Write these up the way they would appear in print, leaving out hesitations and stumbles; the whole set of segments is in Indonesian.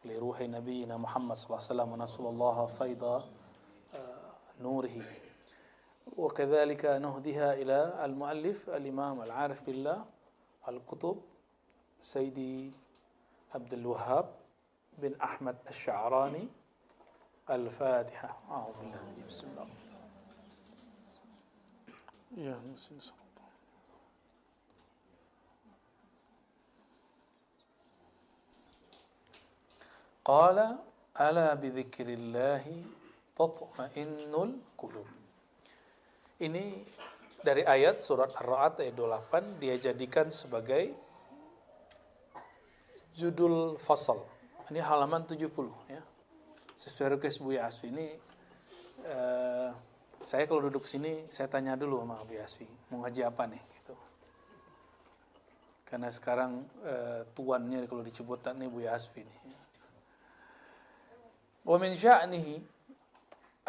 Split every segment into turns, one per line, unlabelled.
لروح نبينا محمد صلى الله عليه وسلم ونسأل الله فيض نوره. وكذلك نهديها إلى المؤلف الإمام العارف بالله القطب سيدي عبد الوهاب بن أحمد الشعراني. الفاتحة. أعوذ بالله من بسم الله. يا مسلم. Qala ala bidzikrillahi tatma'innul qulub. Ini dari ayat surat Ar-Ra'd ayat 28 dia jadikan sebagai judul fasal. Ini halaman 70 ya. Sesuai request Buya Asfi ini saya kalau duduk sini saya tanya dulu sama Buya Asfi mau ngaji apa nih gitu. Karena sekarang tuannya kalau dicebutan nih Buya Asfi nih. Wa min sya'nihi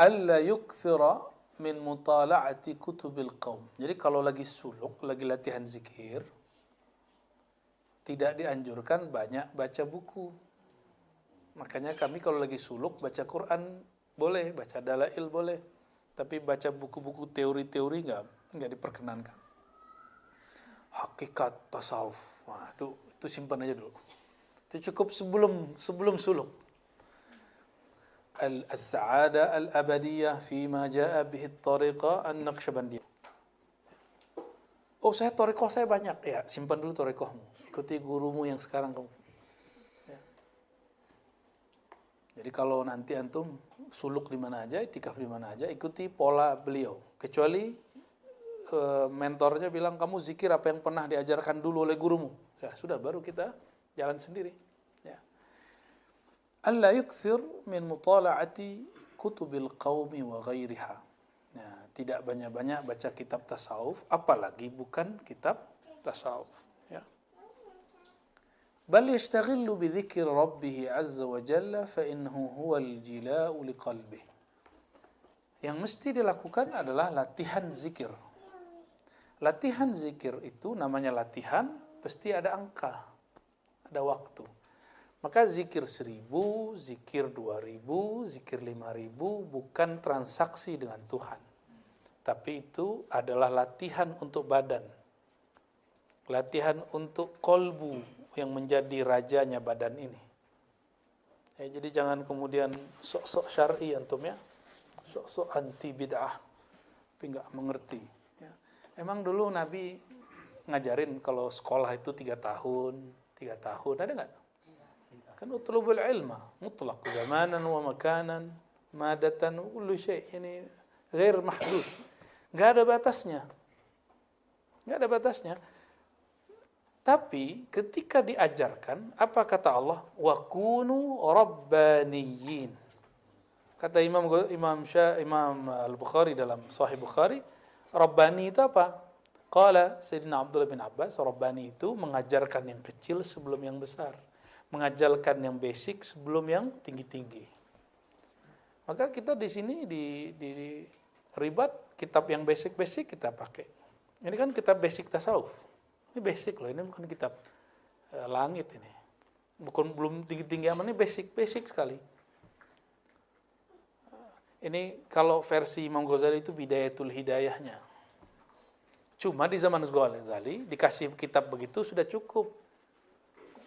alla yukthira min mutala'ati kutubil qaum. Jadi kalau lagi suluk, lagi latihan zikir, tidak dianjurkan banyak baca buku. Makanya kami kalau lagi suluk baca Quran boleh, baca dalail boleh, tapi baca buku-buku teori-teori enggak diperkenankan. Hakikat tasawuf. Wah, itu simpan aja dulu. Itu cukup sebelum suluk. Al-Sa'ada Al-Abadiyah Fima Ja'a Bihi Tariqah An-Naqsyabandiyah. Oh, tariqah saya banyak. Ya, simpan dulu tariqahmu. Ikuti gurumu yang sekarang kamu. Ya. Jadi kalau nanti antum suluk di mana aja, itikaf di mana aja, ikuti pola beliau. Kecuali mentornya bilang kamu zikir apa yang pernah diajarkan dulu oleh gurumu. Ya, sudah baru kita jalan sendiri. Alla yukthir min mutala'ati kutubil qaumi wa ghairiha. Nah, tidak banyak-banyak baca kitab tasawuf, apalagi bukan kitab tasawuf. Ya. Bal yashtaghillu bi dzikri rabbih azza wa jalla fa innahu huwal jila'u liqalbih. Yang mesti dilakukan adalah latihan zikir. Latihan zikir itu namanya latihan, pasti ada angka, ada waktu. Maka zikir 1000, zikir 2000, zikir 5000 bukan transaksi dengan Tuhan. Tapi itu adalah latihan untuk badan. Latihan untuk kolbu yang menjadi rajanya badan ini. Ya, jadi jangan kemudian sok-sok syar'i antum ya. Sok-sok anti bid'ah. Tapi enggak mengerti. Ya. Emang dulu Nabi ngajarin kalau sekolah itu 3 tahun, ada enggak? Kan utlubul ilma mutlaq zamanan wa makanan madatan kullu syai' ini ghair mahdud. Enggak ada batasnya. Tapi ketika diajarkan, apa kata Allah? Wa kunu rabbaniyin. Kata Imam Al-Bukhari dalam Sahih Bukhari, rabbani itu apa? Qala Sayyidina Abdullah bin Abbas, rabbani itu mengajarkan yang kecil sebelum yang besar. Mengajarkan yang basic sebelum yang tinggi-tinggi. Maka kita di sini di ribat kitab yang basic-basic kita pakai. Ini kan kitab basic tasawuf. Ini basic loh, ini bukan kitab langit ini. Belum tinggi-tinggi amat, ini basic sekali. Ini kalau versi Imam Ghazali itu Bidayatul Hidayahnya. Cuma di zaman Ghazali dikasih kitab begitu sudah cukup.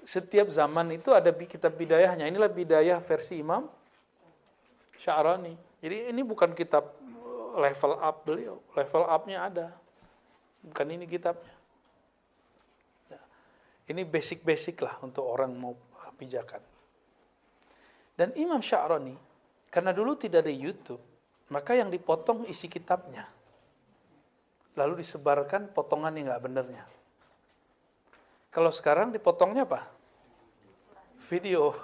Setiap zaman itu ada kitab bidayahnya. Inilah bidayah versi Imam Sya'rani. Jadi ini bukan kitab level up beliau. Level up-nya ada. Bukan ini kitabnya. Ya. Ini basic-basic lah untuk orang mau pijakan. Dan Imam Sya'rani, karena dulu tidak ada YouTube, maka yang dipotong isi kitabnya. Lalu disebarkan potongan yang nggak benernya. Kalau sekarang dipotongnya apa? Video.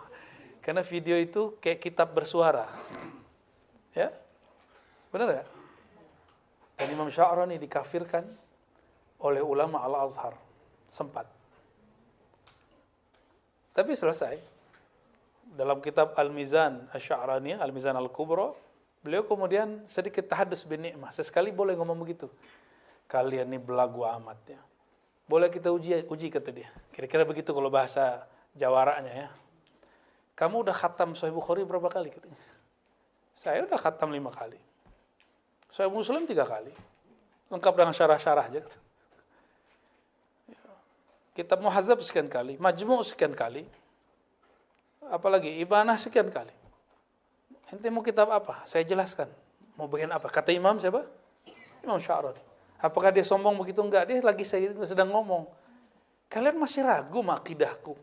Karena video itu kayak kitab bersuara. Ya? Benar ya? Dan Imam Sya'rani dikafirkan oleh ulama Al-Azhar. Sempat. Tapi selesai. Dalam kitab Al-Mizan Asy-Sya'rani, Al-Mizan Al-Kubra, beliau kemudian sedikit tahadus bin ni'mah. Sesekali boleh ngomong begitu. Kalian ini belagu amat ya. Boleh kita uji kata dia. Kira-kira begitu kalau bahasa jawaranya ya. kamu udah khatam Sahih Bukhari berapa kali? Katanya. Saya udah khatam 5 kali. Sahih Muslim 3 kali. Lengkap dengan syarah-syarah aja. Kitab Muhadzab sekian kali, Majmu' sekian kali. Apalagi Ibanah sekian kali. Ente mau kitab apa? Saya jelaskan. Mau bagian apa? Kata Imam siapa? Imam Sya'rani. Apakah dia sombong begitu? Enggak, dia lagi sedang ngomong. Kalian masih ragu sama akidahku?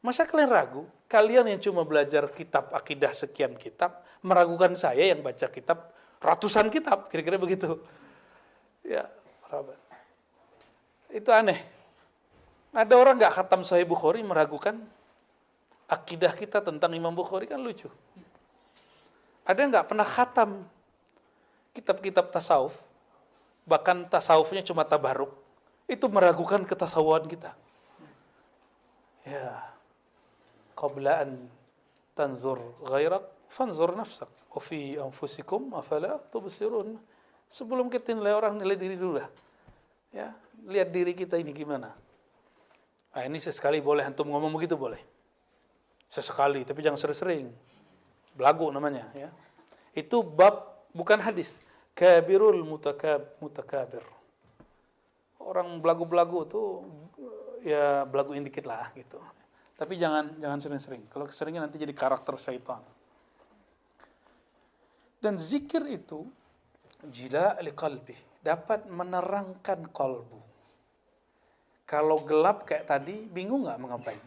Masa kalian ragu? Kalian yang cuma belajar kitab akidah sekian kitab, meragukan saya yang baca kitab ratusan kitab, kira-kira begitu. Ya, sahabat. Itu aneh. Ada orang nggak khatam Sahih Bukhari meragukan akidah kita tentang Imam Bukhari, kan lucu. Ada yang nggak pernah khatam kitab-kitab tasawuf, bahkan tasawufnya cuma tabaruk, itu meragukan ketasawuan kita. Ya, qabla an tanzur ghairak fanzur nafsak wa fi anfusikum afala tubsirun. Sebelum kita nilai orang, nilai diri dulu lah. Ya, lihat diri kita ini gimana. Nah, ini sesekali boleh antum ngomong begitu, boleh. Sesekali, tapi jangan sering-sering. Belagu namanya, ya. Itu bab, bukan hadis. Kabirul mutakabir. Orang belagu-belagu tuh ya belaguin dikit lah gitu. Tapi jangan sering-sering. Kalau keseringan nanti jadi karakter syaitan. Dan zikir itu jila' liqalbi, dapat menerangkan kalbu. Kalau gelap kayak tadi, bingung nggak mau ngapain?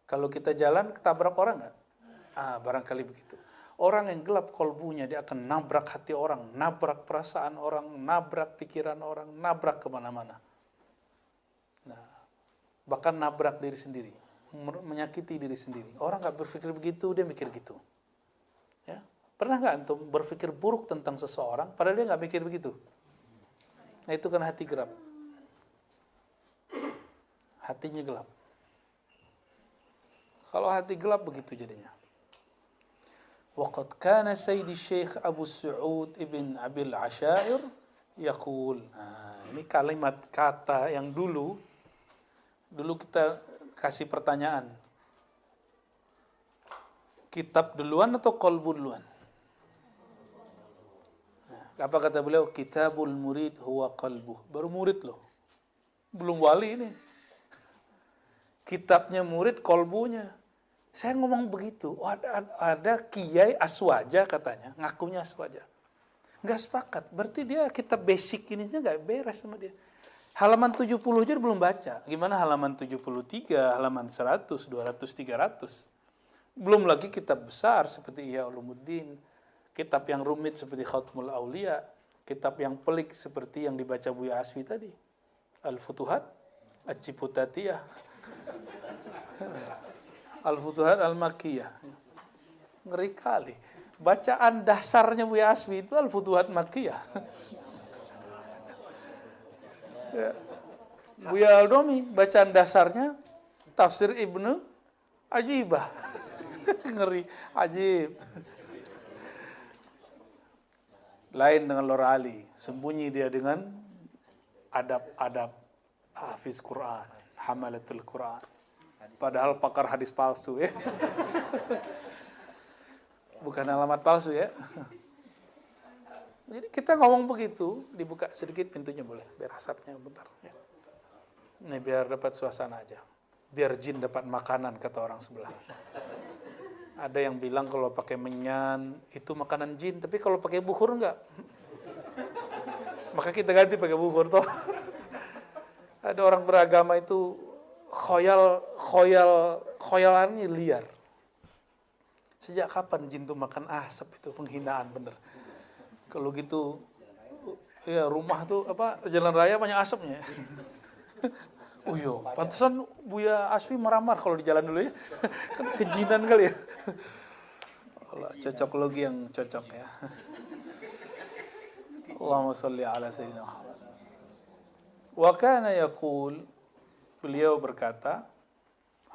Kalau kita jalan, ketabrak orang nggak? Barangkali begitu. Orang yang gelap kalbunya, dia akan nabrak hati orang, nabrak perasaan orang, nabrak pikiran orang, nabrak kemana-mana. Nah, bahkan nabrak diri sendiri, menyakiti diri sendiri. Orang nggak berpikir begitu, dia mikir gitu. Ya, pernah nggak antum berpikir buruk tentang seseorang, padahal dia nggak mikir begitu? Nah, itu kan hati gelap. Hatinya gelap. Kalau hati gelap begitu jadinya. Waqad kana Sayyidi Syekh Abu Su'ud Ibn Abil Asyair yaqul. Ini kalimat kata yang dulu kita kasih pertanyaan. Kitab duluan atau qalbu duluan? Apa kata beliau? Kitabul murid huwa qalbuh. Baru murid loh. Belum wali ini. Kitabnya murid, kolbunya. Saya ngomong begitu. Ada kiai aswaja katanya, ngakunya aswaja. Nggak sepakat. Berarti dia kitab basic ininya nggak beres sama dia. Halaman 70 aja belum baca. Gimana halaman 73, halaman 100, 200, 300. Belum lagi kitab besar seperti Ihya Ulumuddin, kitab yang rumit seperti Khatmul Aulia, kitab yang pelik seperti yang dibaca Buya Asfi tadi, Al-Futuhat, Al-Ciputatiyah, Al-Futuhat Al-Makkiyah. Ngeri kali. Bacaan dasarnya Buya Asfi itu Al-Futuhat Makkiyah. Ya. Buya Al-Domi, bacaan dasarnya Tafsir Ibnu Ajibah. Ngeri, ajib. Lain dengan Lor Ali, sembunyi dia dengan adab-adab hafiz Quran, hamalatul Quran. Padahal pakar hadis palsu ya. Bukan alamat palsu ya. Jadi kita ngomong begitu, dibuka sedikit pintunya boleh, biar asapnya bentar ya. Ini biar dapat suasana aja. Biar jin dapat makanan, kata orang sebelah. Ada yang bilang kalau pakai menyan itu makanan jin, tapi kalau pakai bukhur enggak. Maka kita ganti pakai bukhur toh. Ada orang beragama itu khoyalannya liar. Sejak kapan jin tuh makan asap? Itu penghinaan bener. Kalau gitu ya rumah tuh jalan raya banyak asapnya. Oh iya, pantesan Buya Asfi meramar kalau di jalan dulu ya. Kan kejinan kali ya. Allah, cocok logi yang cocok ya. Allahumma salli ala sayyidina Muhammad. Wa kana yaqul, beliau berkata,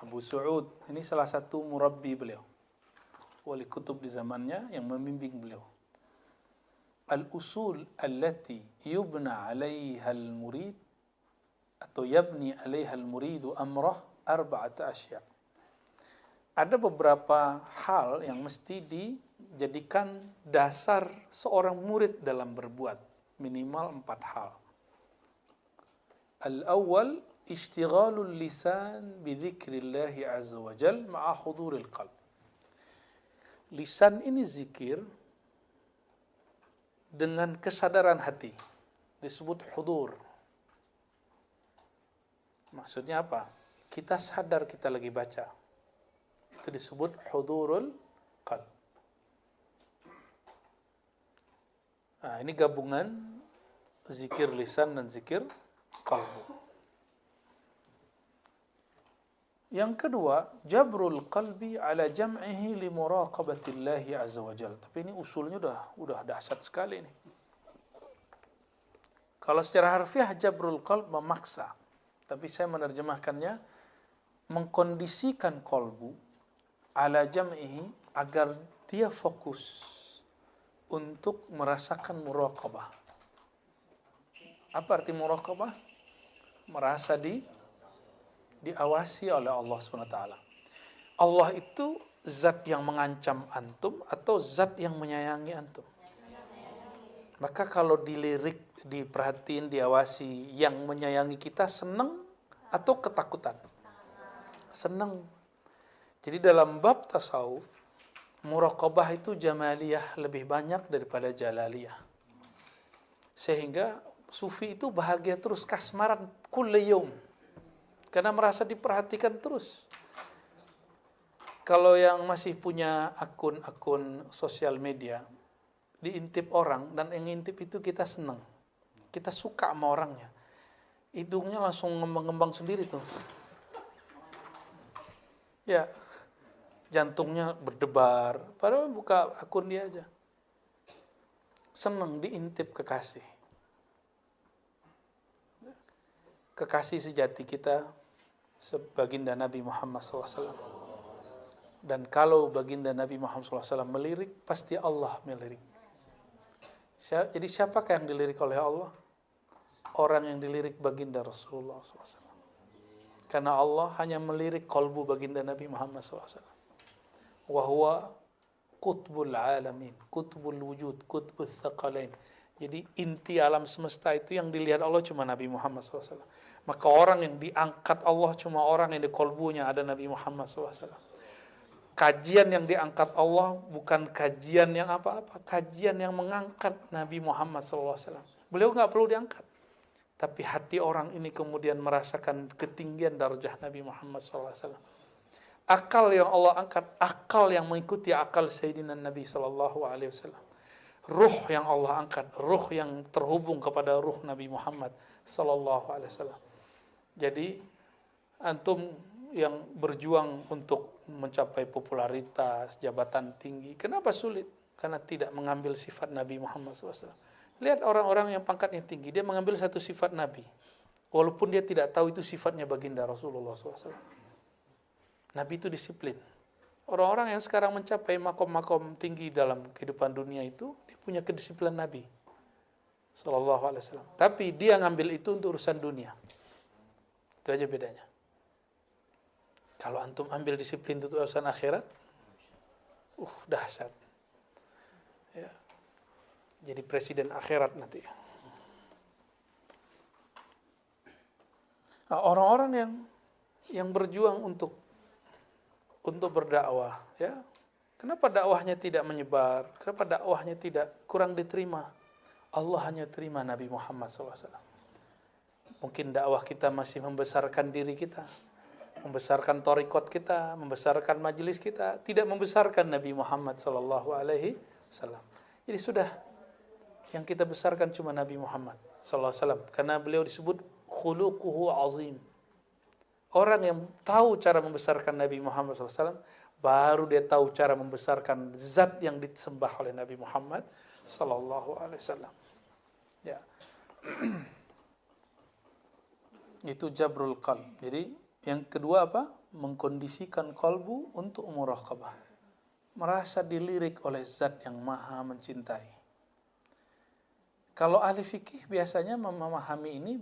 Abu Su'ud, ini salah satu murabbi beliau, wali kutub di zamannya yang membimbing beliau. Al-usul allati yubna 'alaiha al-murid atau yabni 'alaiha al-muridu amrah arba'ata asya'. ada beberapa hal yang mesti dijadikan dasar seorang murid dalam berbuat. Minimal 4 hal. Al-awwal, ishtighalul lisan bidzikrillahi azza wa jal ma'a huduril qalb. Lisan ini zikir dengan kesadaran hati. Disebut hudur. Maksudnya apa? Kita sadar kita lagi baca. Itu disebut hudurul qalb. Nah, ini gabungan zikir lisan dan zikir qalbu. Yang kedua, jabrul qalbi ala jam'ihi li muraqabatillahi azza wa jalla. Tapi ini usulnya udah dahsyat sekali nih. Kalau secara harfiah jabrul qalb memaksa, tapi saya menerjemahkannya mengkondisikan qalbu ala jam'ihi agar dia fokus untuk merasakan muraqabah. Apa arti muraqabah? Merasa diawasi oleh Allah SWT. Allah itu zat yang mengancam antum atau zat yang menyayangi antum? Maka kalau dilirik, diperhatiin, diawasi, yang menyayangi kita senang atau ketakutan? Senang. Jadi dalam bab tasawuf, muraqabah itu jamaliyah lebih banyak daripada jalaliyah. Sehingga sufi itu bahagia terus, kasmaran kulli yaum. Karena merasa diperhatikan terus. Kalau yang masih punya akun-akun sosial media, diintip orang, dan yang ngintip itu kita senang. Kita suka sama orangnya. Hidungnya langsung ngembang-ngembang sendiri tuh. Ya, jantungnya berdebar. Padahal buka akun dia aja. Senang diintip kekasih. Kekasih sejati kita baginda Nabi Muhammad SAW. Dan kalau baginda Nabi Muhammad SAW melirik, pasti Allah melirik. Jadi siapakah yang dilirik oleh Allah? Orang yang dilirik baginda Rasulullah SAW. Karena Allah hanya melirik kolbu baginda Nabi Muhammad SAW. Wahuwa qutbul alamin, qutbul wujud, qutbul thaqalain. Jadi inti alam semesta itu yang dilihat Allah cuma Nabi Muhammad SAW. Maka orang yang diangkat Allah cuma orang yang di kolbunya ada Nabi Muhammad SAW. Kajian yang diangkat Allah bukan kajian yang apa-apa. Kajian yang mengangkat Nabi Muhammad SAW. Beliau nggak perlu diangkat. Tapi hati orang ini kemudian merasakan ketinggian darjah Nabi Muhammad SAW. Akal yang Allah angkat, akal yang mengikuti akal Sayyidina Nabi SAW. Ruh yang Allah angkat, ruh yang terhubung kepada ruh Nabi Muhammad SAW. Jadi antum yang berjuang untuk mencapai popularitas, jabatan tinggi, kenapa sulit? Karena tidak mengambil sifat Nabi Muhammad SAW. Lihat orang-orang yang pangkatnya tinggi, dia mengambil satu sifat Nabi, walaupun dia tidak tahu itu sifatnya baginda Rasulullah SAW. Nabi itu disiplin. Orang-orang yang sekarang mencapai makom-makom tinggi dalam kehidupan dunia itu, dia punya kedisiplinan Nabi SAW. Tapi dia ngambil itu untuk urusan dunia. Itu aja bedanya. Kalau antum ambil disiplin untuk urusan akhirat, dahsyat. Ya. Jadi presiden akhirat nanti. Nah, orang-orang yang berjuang untuk berdakwah, ya. Kenapa dakwahnya tidak menyebar? Kenapa dakwahnya tidak kurang diterima? Allah hanya terima Nabi Muhammad SAW. Mungkin dakwah kita masih membesarkan diri kita, membesarkan thariqat kita, membesarkan majelis kita, tidak membesarkan Nabi Muhammad SAW. Jadi sudah, yang kita besarkan cuma Nabi Muhammad SAW. Karena beliau disebut khuluquhu azim. Orang yang tahu cara membesarkan Nabi Muhammad SAW, baru dia tahu cara membesarkan zat yang disembah oleh Nabi Muhammad SAW. Ya. Itu jabrul qalb. Jadi yang kedua apa? Mengkondisikan kalbu untuk muraqabah. Merasa dilirik oleh zat yang maha mencintai. Kalau ahli fikih biasanya memahami ini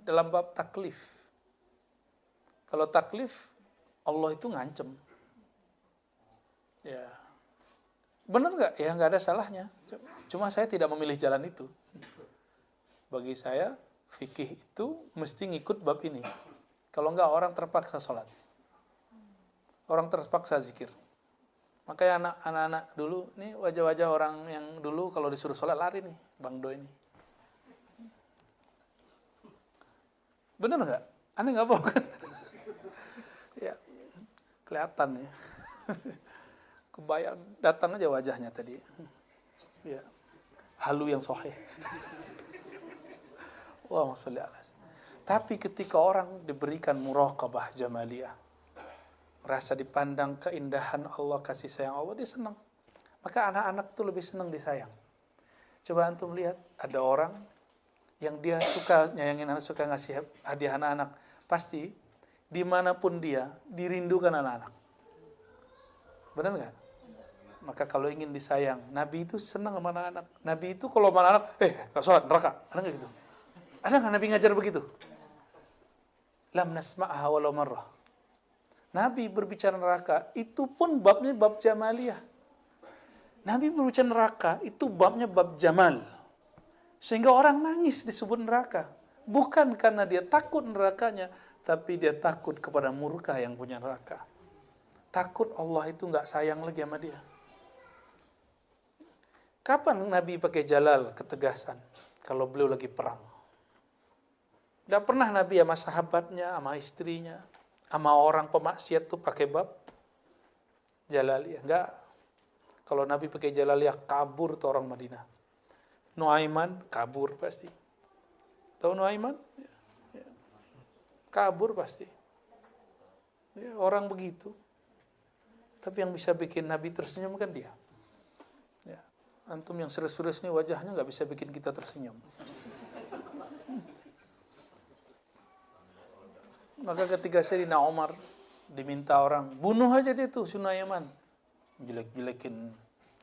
dalam bab taklif. Kalau taklif, Allah itu ngancem. Ya, benar nggak? Ya nggak ada salahnya. Cuma saya tidak memilih jalan itu. Bagi saya, fikih itu mesti ngikut bab ini. Kalau nggak, orang terpaksa sholat. Orang terpaksa zikir. Makanya anak-anak dulu, ini wajah-wajah orang yang dulu kalau disuruh sholat lari nih, Bang Do ini. Benar nggak? Aneh nggak bohong kan? Ya, kelihatan ya. Kebayang, datang aja wajahnya tadi. Ya, halu yang sahih. Allahumma sholli ala. Tapi ketika orang diberikan muraqabah jamaliyah, merasa dipandang keindahan Allah, kasih sayang Allah, dia senang. Maka anak-anak tuh lebih senang disayang. Coba antum lihat, ada orang yang dia suka nyayangin anak, suka ngasih hadiah anak-anak, pasti dimanapun dia dirindukan anak-anak. Benar nggak? Maka kalau ingin disayang, Nabi itu senang sama anak-anak. Nabi itu kalau sama anak, gak sholat, neraka. Ada nggak gitu? Ada nggak Nabi ngajar begitu? Lam nasma'ha walau marrah. Nabi berbicara neraka, itu pun babnya bab jamaliyah. Nabi berbicara neraka, itu babnya bab jamal. Sehingga orang nangis disebut neraka. Bukan karena dia takut nerakanya, tapi dia takut kepada murka yang punya neraka. Takut Allah itu nggak sayang lagi sama dia. Kapan Nabi pakai jalal, ketegasan? Kalau beliau lagi perang. Nggak pernah Nabi sama sahabatnya, sama istrinya, sama orang pemaksiat tuh pakai bab jalaliyah. Nggak. Kalau Nabi pakai jalaliyah, kabur tuh orang Madinah. Nuaiman kabur pasti. Tahu Nuaiman? Ya. Kabur pasti. Ya, orang begitu. Tapi yang bisa bikin Nabi tersenyum kan dia. Ya. Antum yang serius-serius nih wajahnya nggak bisa bikin kita tersenyum. Maka ketika Sayyidina Umar diminta orang, bunuh aja dia tuh Nuaiman. Jelek-jelekin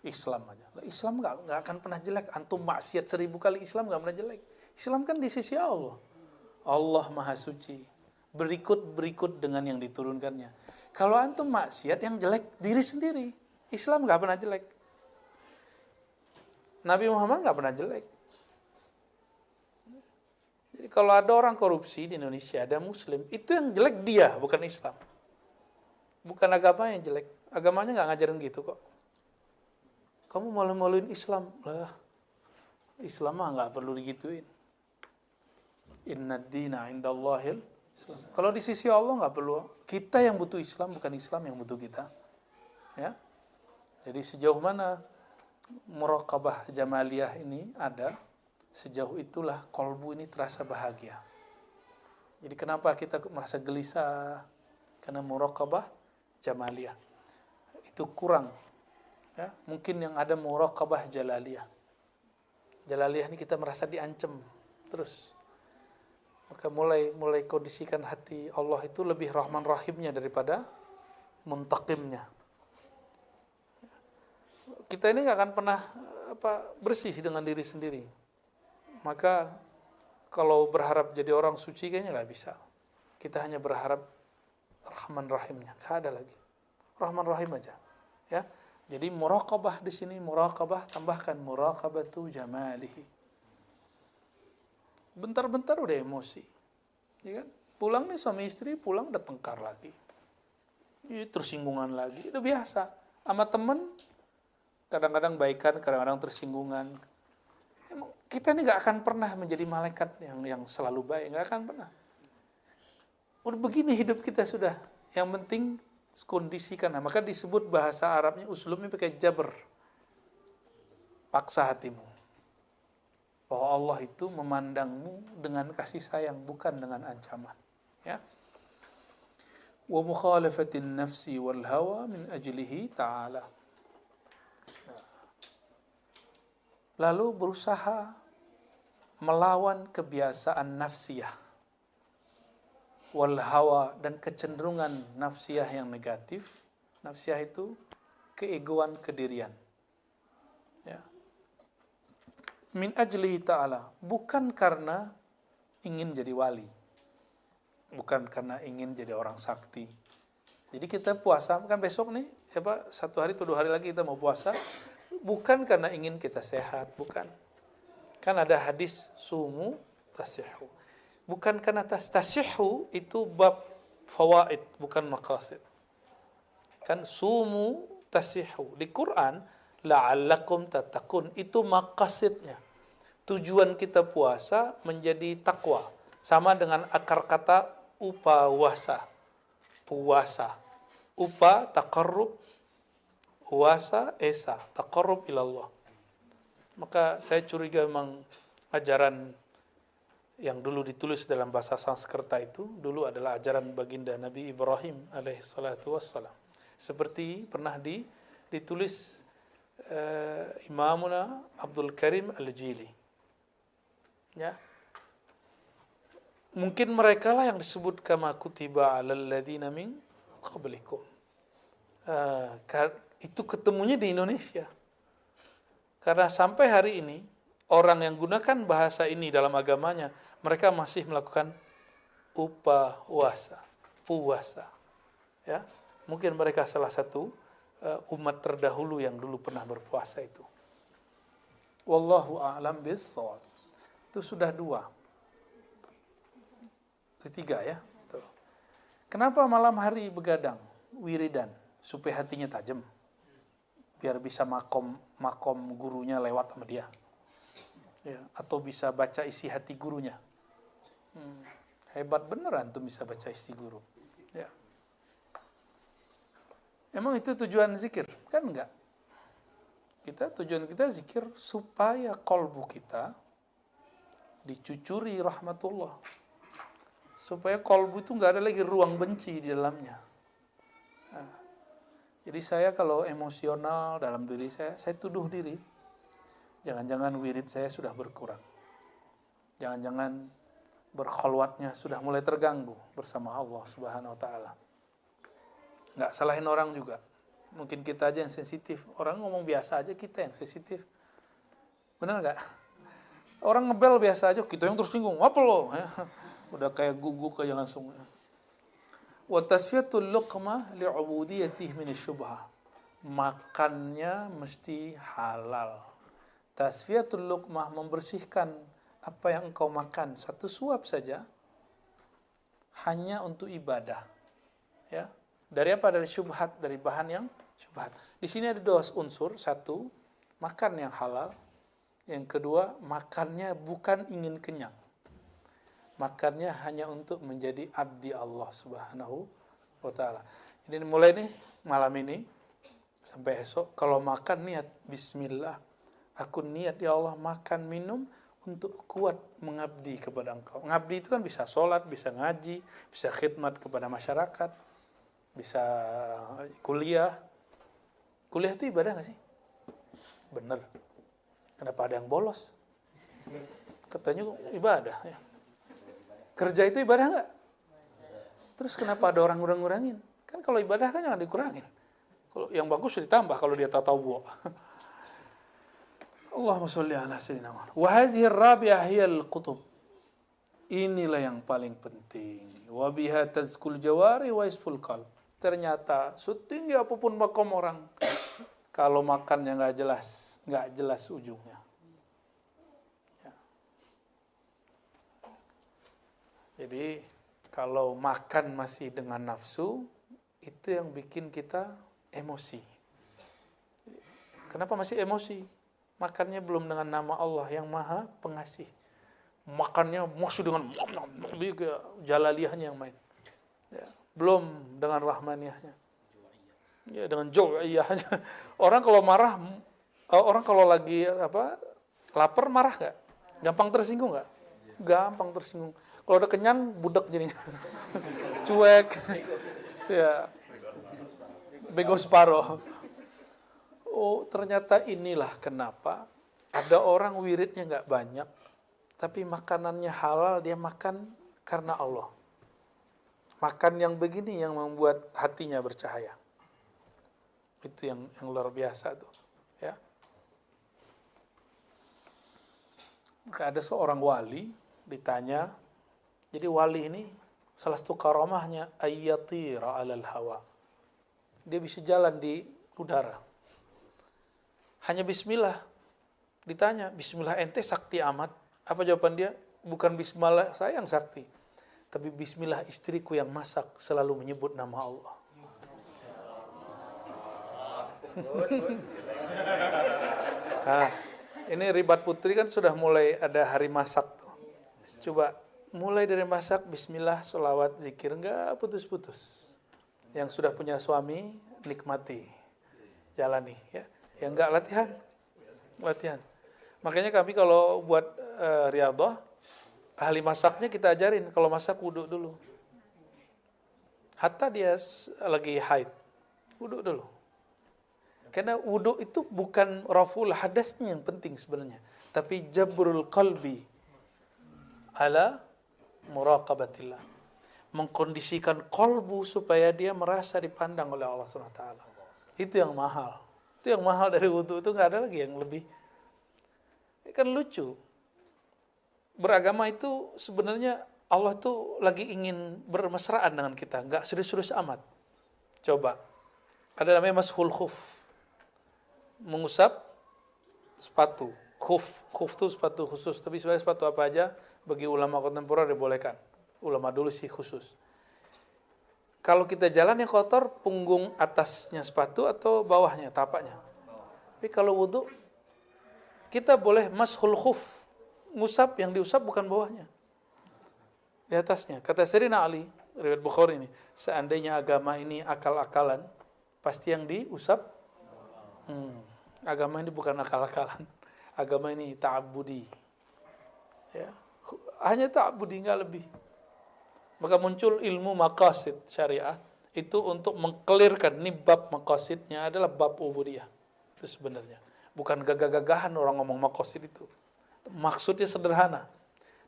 Islam aja. Islam nggak akan pernah jelek. Antum maksiat 1000 kali, Islam nggak pernah jelek. Islam kan di sisi Allah. Allah Maha Suci. Berikut dengan yang diturunkannya. Kalau antum maksiat, yang jelek diri sendiri. Islam nggak pernah jelek. Nabi Muhammad nggak pernah jelek. Jadi kalau ada orang korupsi di Indonesia, ada Muslim, itu yang jelek dia, bukan Islam. Bukan agamanya yang jelek. Agamanya nggak ngajarin gitu kok. Kamu malu-maluin Islam. Lah, Islam mah nggak perlu digituin. Inna dina indallahil Islam. Kalau di sisi Allah nggak perlu. Kita yang butuh Islam, bukan Islam yang butuh kita. Ya. Jadi sejauh mana muraqabah jamaliyah ini ada, sejauh itulah kolbu ini terasa bahagia. Jadi kenapa kita merasa gelisah? Karena muraqabah jamaliyah itu kurang. Ya, mungkin yang ada muraqabah jalaliyah. Jalaliyah ini kita merasa diancam terus. Maka mulai kondisikan hati Allah itu lebih rahman rahimnya daripada muntaqimnya. Kita ini nggak akan pernah bersih dengan diri sendiri. Maka kalau berharap jadi orang suci kayaknya nggak bisa. Kita hanya berharap rahman rahimnya, nggak ada lagi. Rahman rahim aja, ya. Jadi muraqabah di sini, muraqabah tambahkan muraqabatu jamalihi. Bentar-bentar udah emosi, ya kan? Pulang nih suami istri, pulang udah tengkar lagi, tersinggungan lagi, udah biasa. Sama temen kadang-kadang baikan, kadang-kadang tersinggungan. Emang kita ini nggak akan pernah menjadi malaikat yang selalu baik, nggak akan pernah. Udah begini hidup kita sudah. Yang penting kondisikan. Nah, maka disebut bahasa Arabnya uslubnya pakai jabr. Paksa hatimu. Bahwa Allah itu memandangmu dengan kasih sayang, bukan dengan ancaman. Ya. Wa mukhalafatin nafsi wal hawa min ajlihi ta'ala. Lalu berusaha melawan kebiasaan nafsiyah wal hawa dan kecenderungan nafsiyah yang negatif. Nafsiyah itu keegoan, kedirian. Ya. Min ajlihi ta'ala, bukan karena ingin jadi wali, bukan karena ingin jadi orang sakti, Jadi kita puasa kan besok nih, satu hari atau 2 hari lagi kita mau puasa, bukan karena ingin kita sehat, bukan. Kan ada hadis sumu tasihu. Bukan karena tasihu itu bab fawaid, bukan maqasid. Kan sumu tasihu di Quran la'allakum tattaqun itu maqasidnya. Tujuan kita puasa menjadi takwa. Sama dengan akar kata upawasa. Puasa. Upa taqarrub, puasa esa, taqarrub ilallah. Maka saya curiga memang ajaran yang dulu ditulis dalam bahasa Sanskerta itu dulu adalah ajaran baginda Nabi Ibrahim alaihissalatu wassalam. Seperti pernah ditulis Imamuna Abdul Karim Al-Jili. Ya. Mungkin mereka lah yang disebut kama kutiba 'alal ladzina min qablikum. Itu ketemunya di Indonesia. Karena sampai hari ini orang yang gunakan bahasa ini dalam agamanya, mereka masih melakukan upawasa, puasa. Ya. Mungkin mereka salah satu umat terdahulu yang dulu pernah berpuasa itu. Wallahu a'lam bis-shawab. Itu sudah 2. Ketiga ya. Tuh. Kenapa malam hari begadang, wiridan, supaya hatinya tajam, biar bisa makom gurunya lewat sama dia, ya, atau bisa baca isi hati gurunya. Hebat beneran tuh bisa baca isi guru. Ya. Emang itu tujuan zikir? Kan enggak. Tujuan kita zikir supaya kolbu kita dicucuri rahmatullah. Supaya kolbu itu nggak ada lagi ruang benci di dalamnya. Nah, jadi saya kalau emosional dalam diri saya tuduh diri. Jangan-jangan wirid saya sudah berkurang. Jangan-jangan berkholwatnya sudah mulai terganggu bersama Allah Subhanahu Wa Taala. Nggak salahin orang juga. Mungkin kita aja yang sensitif. Orang ngomong biasa aja, kita yang sensitif. Benar nggak? Orang ngebel biasa aja, kita yang tersinggung. Apa lo? Udah kayak guguk aja langsung. Wa tasfiyatul luqmah li'ubudiyatihi min syubhah. Makannya mesti halal. Tasfiyatul luqmah membersihkan apa yang engkau makan, satu suap saja hanya untuk ibadah. Ya. Dari apa? Dari syubhat, dari bahan yang syubhat. Di sini ada 2 unsur. Satu, makan yang halal. Yang kedua, makannya bukan ingin kenyang. Makannya hanya untuk menjadi abdi Allah Subhanahu wa Ta'ala. Ini mulai nih malam ini sampai esok, kalau makan niat bismillah, aku niat ya Allah makan minum untuk kuat mengabdi kepada Engkau. Mengabdi itu kan bisa sholat, bisa ngaji, bisa khidmat kepada masyarakat, bisa kuliah. Kuliah itu ibadah nggak sih? Bener. Kenapa ada yang bolos? Katanya ibadah ya. Kerja itu ibadah nggak? Terus kenapa ada orang ngurang-ngurangin? Kan kalau ibadah kan jangan dikurangin. Kalau yang bagus ditambah kalau dia tatawwu. Allahumma sholli ala sayyidina Muhammad. Wa hadhihi ar-rabi'ah hiya al-qutub. Inilah yang paling penting. Wa biha tazkul jawari wa isful qalb. Ternyata setinggi apapun makom orang, kalau makannya nggak jelas ujungnya. Jadi kalau makan masih dengan nafsu, itu yang bikin kita emosi. Kenapa masih emosi? Makannya belum dengan nama Allah yang Maha Pengasih. Makannya masih dengan jalaliyahnya yang main. Ya, belum dengan rahmaniyahnya. Ya, dengan jau'iyahnya. Orang kalau marah, orang kalau lagi lapar marah nggak? Gampang tersinggung nggak? Gampang tersinggung. Kalau udah kenyang, budak jadinya. Cuek. Ya. Bego separoh. Oh, ternyata inilah kenapa ada orang wiridnya nggak banyak, tapi makanannya halal, dia makan karena Allah. Makan yang begini yang membuat hatinya bercahaya. Itu yang luar biasa tuh. Ya. Maka ada seorang wali ditanya, jadi wali ini salah satu karamahnya ayyatira alal hawa. dia bisa jalan di udara. Hanya bismillah. Ditanya, bismillah ente sakti amat? Apa jawaban dia? Bukan bismillah saya yang sakti, tapi bismillah istriku yang masak selalu menyebut nama Allah. Nah, ini Ribat Putri kan sudah mulai ada hari masak tuh. Coba mulai dari masak, bismillah, sholawat, zikir, enggak putus-putus. Yang sudah punya suami, nikmati, jalani, ya. Yang enggak, latihan. Makanya kami kalau buat riyadhah, ahli masaknya kita ajarin, kalau masak wudhu dulu. Hatta dia lagi haid, wudhu dulu. Karena wudhu itu bukan raful hadasnya yang penting sebenarnya, tapi jabrul qalbi ala muraqabatillah. Mengkondisikan kolbu supaya dia merasa dipandang oleh Allah SWT. Itu yang mahal. Itu yang mahal dari wudhu, itu nggak ada lagi yang lebih. Kan lucu. Beragama itu sebenarnya Allah tuh lagi ingin bermesraan dengan kita, nggak serius-serius amat. Coba, ada namanya mashul khuf, mengusap sepatu. Khuf itu sepatu khusus, tapi sebenarnya sepatu apa aja bagi ulama kontemporer dibolehkan. Ulama dulu sih khusus. Kalau kita jalan yang kotor, punggung atasnya sepatu atau bawahnya, tapaknya. Tapi kalau wudu, kita boleh mashul khuf, ngusap, yang diusap bukan bawahnya, di atasnya. Kata Sayyidina Ali, riwayat Bukhari ini, seandainya agama ini akal-akalan, pasti yang diusap. Agama ini bukan akal-akalan. Agama ini ta'abudi. Ya. Hanya ta'abudi, enggak lebih. Maka muncul ilmu maqasid syariah. Itu untuk mengkelirkan, ini bab maqasidnya adalah bab ubudiyah. Itu sebenarnya. Bukan gagah-gagahan orang ngomong maqasid itu. Maksudnya sederhana.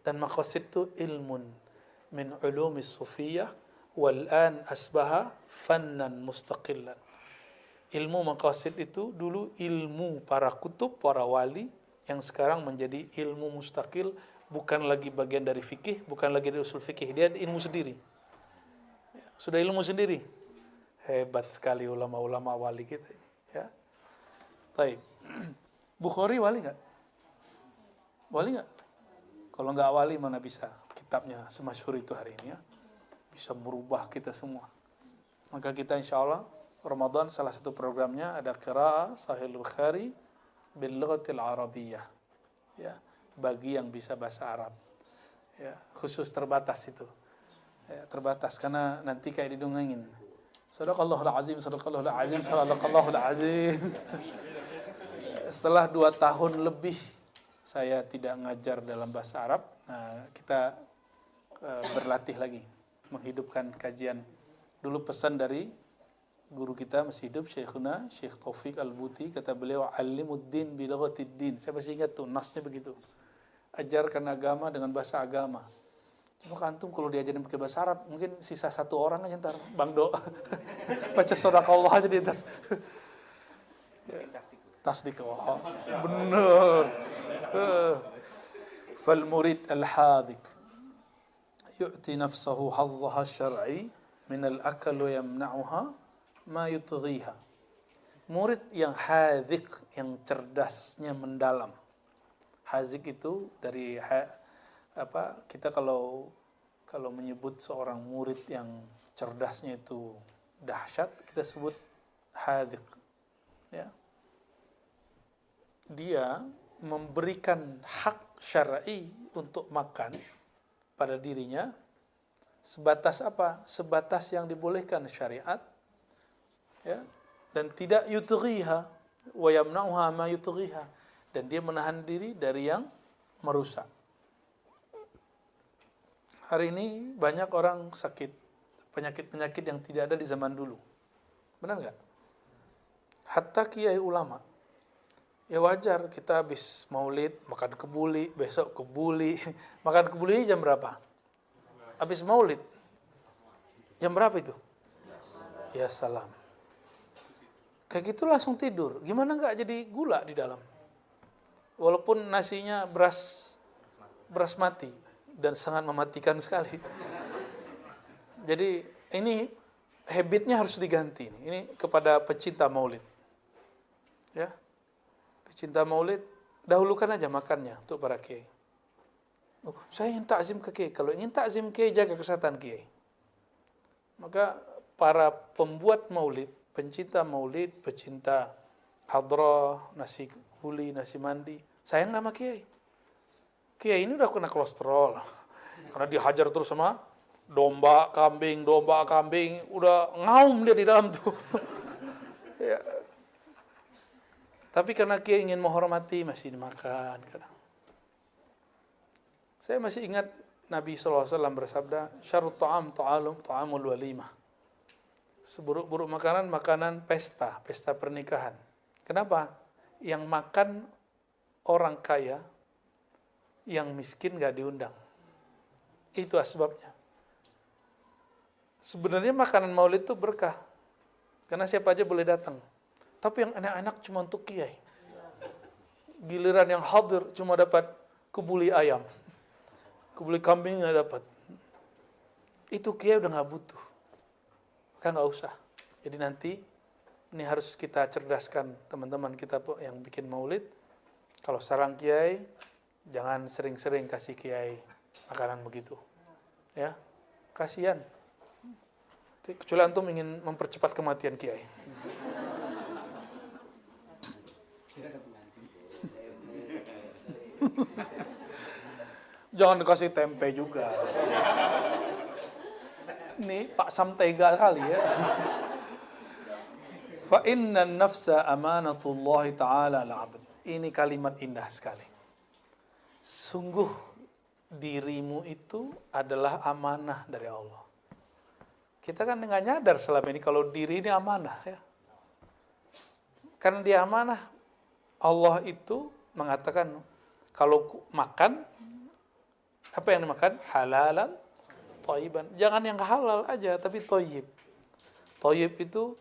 Dan maqasid itu ilmun min ulumis sufiyah wal'an asbaha fannan mustaqillan. Ilmu maqasid itu dulu ilmu para kutub, para wali, yang sekarang menjadi ilmu mustaqil, bukan lagi bagian dari fikih, bukan lagi dari usul fikih, dia ilmu sendiri. Sudah ilmu sendiri. Hebat sekali ulama-ulama wali kita. Ya. Baik. Bukhari wali nggak? Wali nggak? Kalau nggak wali mana bisa kitabnya semasyhur itu hari ini, ya. Bisa merubah kita semua. Maka kita insya Allah Ramadan salah satu programnya ada qiraah Sahih Bukhari bil lughatil arabiyyah. Ya, bagi yang bisa bahasa Arab. Ya, khusus terbatas itu. Ya, terbatas karena nanti kayak didongengin. Shadaqallahul azim, shadaqallahul azim, shadaqallahul azim. Setelah 2 tahun lebih saya tidak ngajar dalam bahasa Arab, nah, kita berlatih lagi menghidupkan kajian. Dulu pesan dari guru kita masih hidup, Syekhuna Syekh Taufik Al-Buti, kata beliau, alimuddin bilaghatid-din. Saya masih ingat tuh nasnya begitu. Ajarkan agama dengan bahasa agama. Cuma kantum kalau diajarin pakai bahasa Arab, mungkin sisa 1 orang aja ntar, Bang Do. Baca shadaqallah aja dia ntar. Tasdik. Oh, benar. Fal murid al-hadik yu'ti nafsahu hazzaha syar'i min al-akal wa yamna'uha ma yutghiha. Murid yang hadik, yang cerdasnya mendalam. Hazik itu dari kita kalau menyebut seorang murid yang cerdasnya itu dahsyat, kita sebut hadik. Ya. Dia memberikan hak syar'i untuk makan pada dirinya sebatas apa? Sebatas yang dibolehkan syariat, ya, dan tidak yutghiha wa yamna'uha ma yutghiha, dan dia menahan diri dari yang merusak. Hari ini banyak orang sakit penyakit-penyakit yang tidak ada di zaman dulu. Benar nggak? Hatta kiai ulama. Ya wajar, kita habis maulid, makan kebuli, besok kebuli. Makan kebuli jam berapa? Habis maulid. Jam berapa itu? Ya salam. Kayak gitu langsung tidur. Gimana nggak jadi gula di dalam? Walaupun nasinya beras mati dan sangat mematikan sekali. Jadi ini habitnya harus diganti. Ini kepada pecinta maulid. Ya, pecinta maulid, dahulukan aja makannya untuk para kiai. Oh, saya ingin takzim ke kiai. Kalau ingin takzim kiai, jaga kesehatan kiai. Maka para pembuat maulid, pencinta maulid, pecinta hadrah, nasi kuli, nasi mandi, sayang sama kiai. Kiai ini udah kena kolesterol. Karena dihajar terus sama domba, kambing, udah ngaum dia di dalam tuh. Ya. Tapi karena kiai ingin menghormati, masih dimakan kadang. Saya masih ingat Nabi SAW bersabda, syarut ta'am ta'amul walimah. Seburuk-buruk makanan, makanan pesta pernikahan. Kenapa? Yang makan orang kaya, yang miskin gak diundang. Itu asbabnya. Sebenarnya makanan maulid itu berkah. Karena siapa aja boleh datang. Tapi yang enak-enak cuma untuk kiai. Giliran yang hadir cuma dapat kebuli ayam. Kebuli kambing gak dapat. Itu kiai udah gak butuh. Maka gak usah. Jadi nanti ini harus kita cerdaskan teman-teman kita yang bikin maulid. Kalau sarang kiai, jangan sering-sering kasih kiai makanan begitu. Ya, kasihan. Kecuali antum ingin mempercepat kematian kiai. Jangan dikasih tempe juga. Ini Pak Sam tega kali ya. Fa inna nafsa amanatullah ta'ala al-'abd. Ini kalimat indah sekali. Sungguh dirimu itu adalah amanah dari Allah. Kita kan nggak nyadar selama ini kalau diri ini amanah ya. Karena dia amanah, Allah itu mengatakan kalau makan, apa yang dimakan? Halalan, thayyiban. Jangan yang halal aja, tapi thayyib. Thayyib itu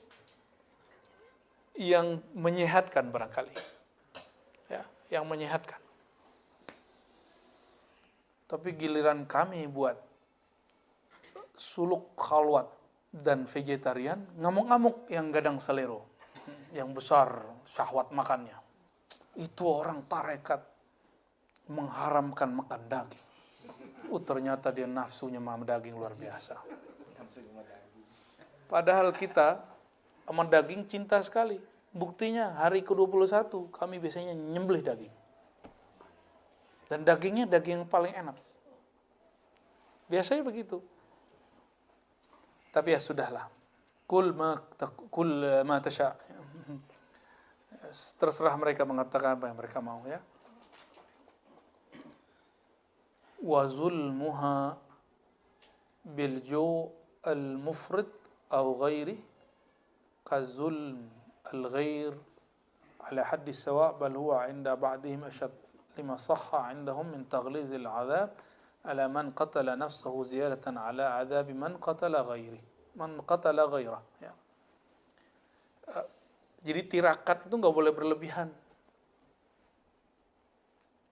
yang menyehatkan barangkali. Ya, yang menyehatkan. Tapi giliran kami buat suluk khalwat dan vegetarian, ngamuk-ngamuk yang gadang selero, yang besar syahwat makannya. Itu orang tarekat mengharamkan makan daging. Ternyata dia nafsunya makan daging luar biasa. Padahal kita sama daging cinta sekali. Buktinya hari ke-21 kami biasanya nyembelih daging. Dan dagingnya daging yang paling enak. Biasanya begitu. Tapi ya sudahlah. Kul ma tasha. Terserah mereka mengatakan apa yang mereka mau ya. Wa zulmuha bil ju' al-mufrid atau ghairi kazulm al-ghair ala haddi sawa' bal huwa 'inda ba'dihim ashad lima sahha 'indahum min taghliz al-'adhab ala man qatala nafsahu ziyadatan ala 'adhab man qatala ghairah ya. Jadi tirakat itu nggak boleh berlebihan.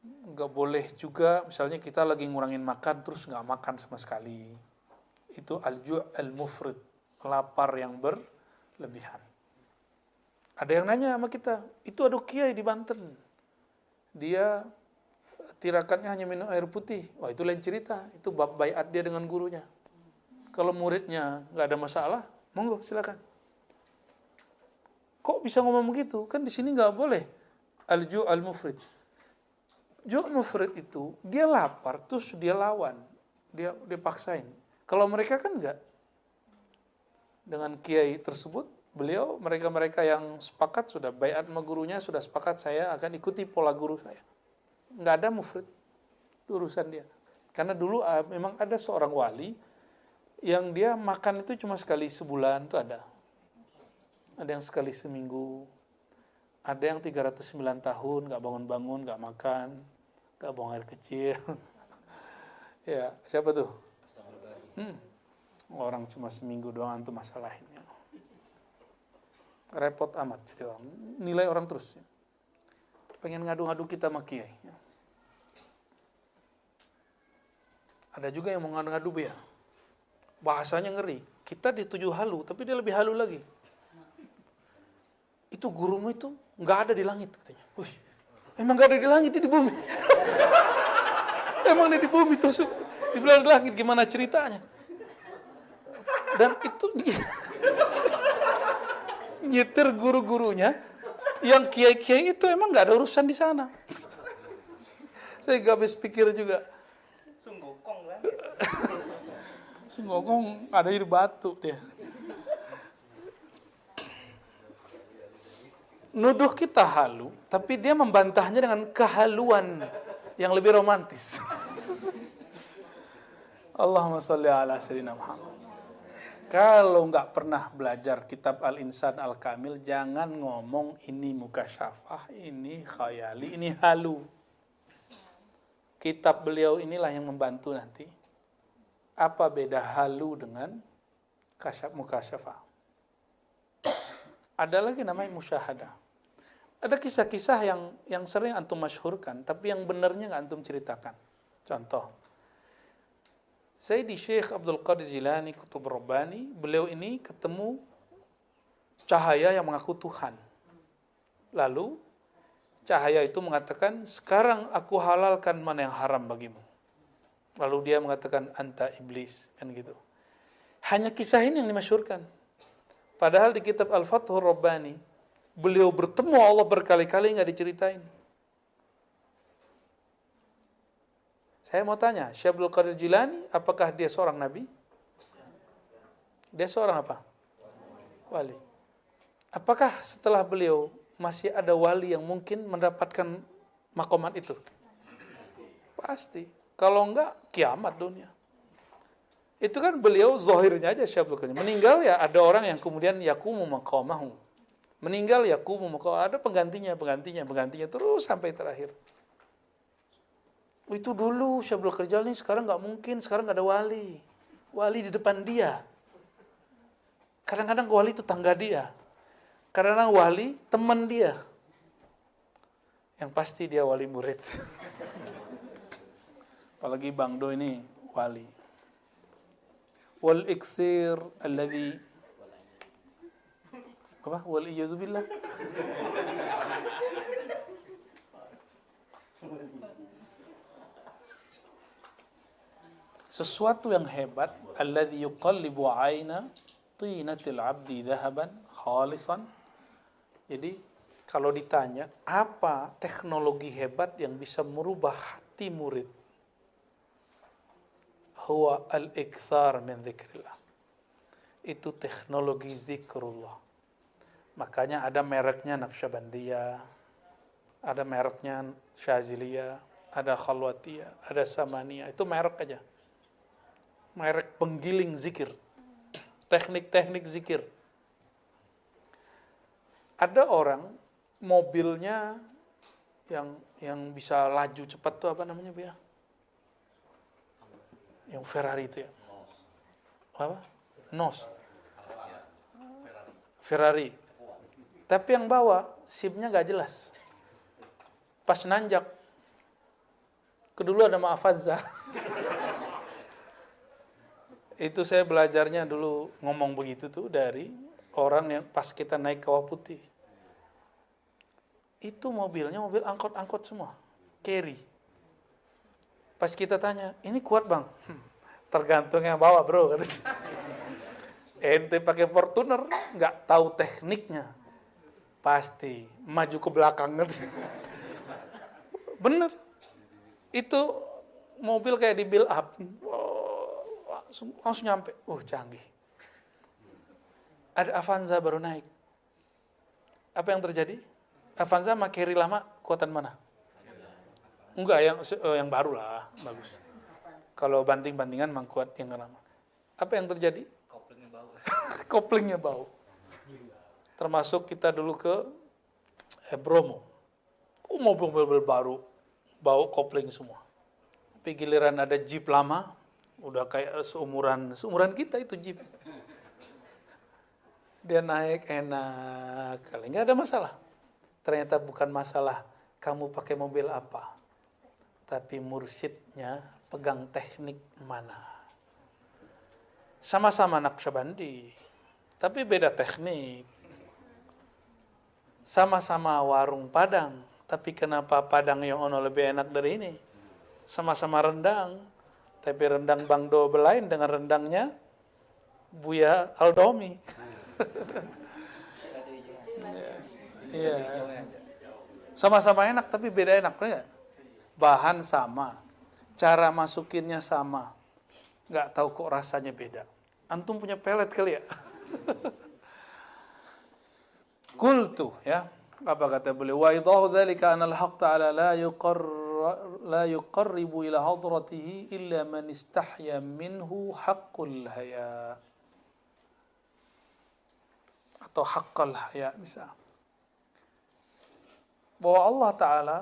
Nggak boleh juga misalnya kita lagi ngurangin makan terus nggak makan sama sekali. Itu al-ju' al-mufrid, lapar yang berlebihan. Ada yang nanya sama kita, itu ada kiai di Banten. Dia tirakatnya hanya minum air putih. Wah, itu lain cerita. Itu bab baiat dia dengan gurunya. Kalau muridnya nggak ada masalah, monggo silakan. Kok bisa ngomong begitu? Kan di sini nggak boleh. Al-ju' al-mufrid. Ju' mufrid itu dia lapar terus dia lawan, dia paksain. Kalau mereka kan enggak. Dengan kiai tersebut, mereka yang sepakat sudah baiat sama gurunya, sudah sepakat saya akan ikuti pola guru saya. Enggak ada mufrid. Itu urusan dia. Karena dulu memang ada seorang wali yang dia makan itu cuma sekali sebulan itu ada. Ada yang sekali seminggu. Ada yang 309 tahun enggak bangun-bangun, enggak makan. Gak buang air kecil. Ya, siapa tuh? Orang cuma seminggu doang itu masalahnya. Repot amat jadi orang. Nilai orang terus. Pengen ngadu-ngadu kita sama kiai. Ada juga yang mau ngadu-ngadu ya. Bahasanya ngeri. kita di 7 halu, tapi dia lebih halu lagi. Itu gurumu itu nggak ada di langit katanya. Wih, emang nggak ada di langit, dia di bumi. Emang dia di bumi terus dibilang di langit, gimana ceritanya? Dan itu nyetir guru-gurunya yang kiai-kiai itu emang nggak ada urusan di sana. Saya gak habis pikir juga.
Sunggokong kan?
Sunggokong ada di batu dia. Nuduh kita halu, tapi dia membantahnya dengan kehaluan yang lebih romantis. Allahumma sholli ala sayyidina Muhammad. Kalau nggak pernah belajar kitab Al-Insan Al-Kamil, jangan ngomong ini mukasyafah, ini khayali, ini halu. Kitab beliau inilah yang membantu nanti. Apa beda halu dengan mukasyafah? Ada lagi namanya musyahadah. Ada kisah-kisah yang sering antum masyhurkan, tapi yang benarnya nggak antum ceritakan. Contoh, Sayyidi Syekh Abdul Qadir Jilani Qutb Rabbani, beliau ini ketemu cahaya yang mengaku Tuhan. Lalu cahaya itu mengatakan, sekarang aku halalkan mana yang haram bagimu. Lalu dia mengatakan, anta iblis, kan gitu. Hanya kisah ini yang dimasyhurkan. Padahal di kitab Al-Fathur Rabbani, beliau bertemu Allah berkali-kali nggak diceritain. Saya mau tanya, Syekh Abdul Qadir Jilani, apakah dia seorang nabi? Dia seorang apa? Wali. Apakah setelah beliau masih ada wali yang mungkin mendapatkan makomat itu? Pasti. Kalau enggak, kiamat dunia. Itu kan beliau zahirnya aja Syekh Abdul Qadir. Meninggal ya ada orang yang kemudian yakumu maqamahu. Meninggal yakumu maqamahu. Ada penggantinya terus sampai terakhir. Itu dulu Syekh Abdul Qadir ini, sekarang nggak mungkin, sekarang nggak ada wali. Wali di depan dia. Kadang-kadang wali tetangga dia. Kadang-kadang wali teman dia. Yang pasti dia wali murid. Apalagi Bang Do ini wali. Wal iksir alladhi apa? Wal iyazubillah. Sesuatu yang hebat, alladhi yuqallibu 'aina tinatil 'abdi dhahaban khalisan. Jadi kalau ditanya apa teknologi hebat yang bisa merubah hati murid, huwa al-ikthar min dzikrillah. Itu teknologi zikrullah. Makanya ada mereknya Naqsyabandiyah, ada mereknya Syaziliyah, ada Khalwatiyah, ada Samaniyah. Itu merek aja. Merek penggiling zikir. Teknik-teknik zikir. Ada orang mobilnya yang bisa laju cepat tuh apa namanya, Bia? Yang Ferrari itu ya. Apa? Nos. Ferrari. Tapi yang bawa SIM-nya nggak jelas. Pas nanjak. Kedulu ada Avanza. Itu saya belajarnya dulu ngomong begitu tuh dari orang yang pas kita naik Kawah Putih. Itu mobilnya mobil angkot-angkot semua. Carry. Pas kita tanya, ini kuat bang? Tergantung yang bawa bro. Ente pakai Fortuner, nggak tahu tekniknya. Pasti maju ke belakang. Bener. Itu mobil kayak di build up. Langsung nyampe. Canggih. Ada Avanza baru naik. Apa yang terjadi? Avanza sama carry lama, kuatan mana? Enggak, yang baru lah, bagus. Kalau banting-bantingan memang kuat yang lama. Apa yang terjadi?
Koplingnya bau.
Koplingnya bau. Termasuk kita dulu ke Bromo. Mobil-mobil baru, bau kopling semua. Tapi giliran ada Jeep lama, udah kayak seumuran kita itu Jeep. Dia naik enak, kali nggak ada masalah. Ternyata bukan masalah kamu pakai mobil apa, tapi mursyidnya pegang teknik mana. Sama-sama Naqsyabandi, tapi beda teknik. Sama-sama warung Padang, tapi kenapa Padang yang ono lebih enak dari ini? Sama-sama rendang, tapi rendang Bang Do lain dengan rendangnya Buya Aldomi. Iya. Sama-sama enak tapi beda enak, enggak? Bahan sama, cara masukinnya sama, nggak tahu kok rasanya beda. Antum punya pelet kali ya? Qultu, ya, apa kata beliau? Wa idahu dzalika anna al-haqq ta'ala la yuqarribu ila hadratihi illa man istahya minhu haqqul haya. Atau haqqal haya bisa. Bahwa Allah Ta'ala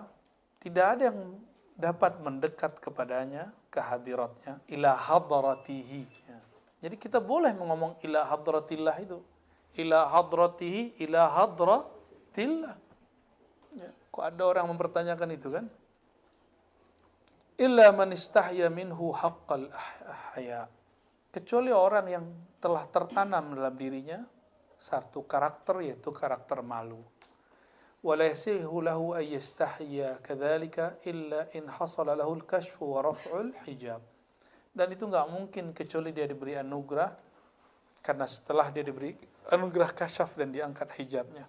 tidak ada yang dapat mendekat kepadanya, ke hadiratnya, ila hadratihi. Ya. Jadi kita boleh ngomong ila hadratillah itu. Ila hadratihi, ila hadratillah. Ya. Kok ada orang mempertanyakan itu kan? Illa man istahya minhu haqqal haya. Kecuali orang yang telah tertanam dalam dirinya satu karakter, yaitu karakter malu. ولا يسيه له أن يستحيا كذلك إلا إن حصل له الكشف ورفع الحجاب. Dan itu nggak mungkin kecuali dia diberi anugerah, karena setelah dia diberi anugerah kasyaf dan diangkat hijabnya.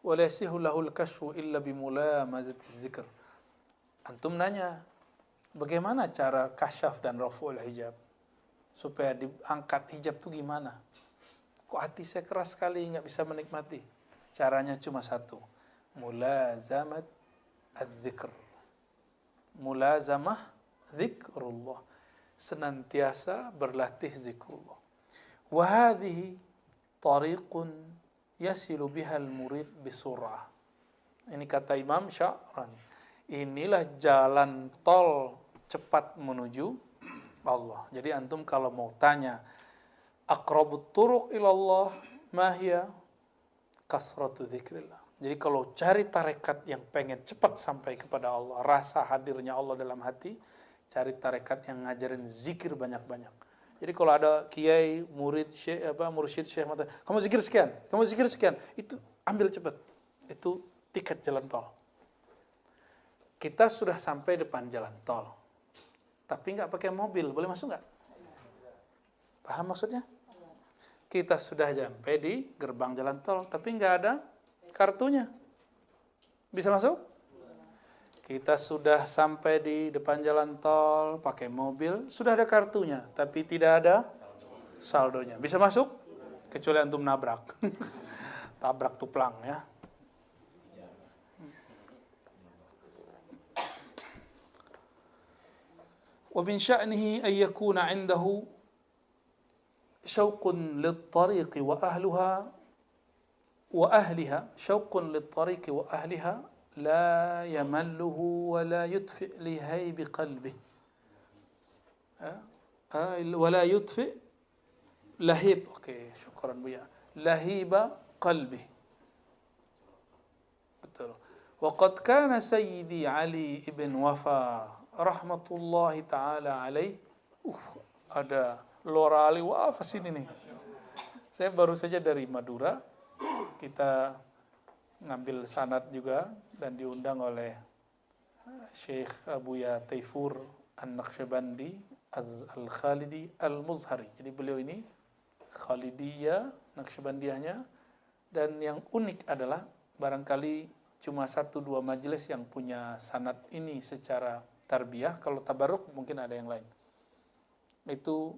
ولا يسيه له الكشف إلا بملامسة الذكر. Antum nanya, bagaimana cara kasyaf dan raf'ul hijab? Supaya diangkat hijab itu gimana? Kok hati saya keras sekali nggak bisa menikmati? Caranya cuma satu, mulazamat az-zikr. Mulazamah zikrullah. Senantiasa berlatih zikrullah. Wa hadhihi tariqun yasilu biha al-murid bisur'ah. Ini kata Imam Sya'rani. Inilah jalan tol cepat menuju Allah. Jadi antum kalau mau tanya aqrabut turuq ilallah mahya kasratu dzikrillah. Jadi kalau cari tarekat yang pengen cepat sampai kepada Allah, rasa hadirnya Allah dalam hati, cari tarekat yang ngajarin zikir banyak-banyak. Jadi kalau ada kiai, murid, syekh, mursyid, syekh, kamu zikir sekian, kamu zikir sekian, itu ambil cepat. Itu tiket jalan tol. Kita sudah sampai depan jalan tol, tapi nggak pakai mobil, boleh masuk nggak? Paham maksudnya? Kita sudah sampai di gerbang jalan tol, tapi nggak ada kartunya. Bisa masuk? Kita sudah sampai di depan jalan tol, pakai mobil, sudah ada kartunya, tapi tidak ada saldonya. Bisa masuk? Kecuali antum nabrak. Tabrak tuplang ya. Wa min sya'nihi an yakuna 'indahu شوق للطريق وأهلها شوق للطريق وأهلها لا يمله ولا يطفئ لهيب قلبه ولا يطفئ لهيب شكرا بيا لهيب قلبه. betul. وقد كان سيدي علي بن وفا رحمة الله تعالى عليه ada Lora Ali Wafa sini nih. Saya baru saja dari Madura. Kita ngambil sanad juga dan diundang oleh Syekh Abuya Taifur An-Naqsyabandi Al-Khalidi Al-Muzhari. Jadi beliau ini Khalidiyah, Naqsyabandiyahnya. Dan yang unik adalah barangkali cuma 1-2 majelis yang punya sanad ini secara tarbiyah. Kalau tabaruk mungkin ada yang lain. Itu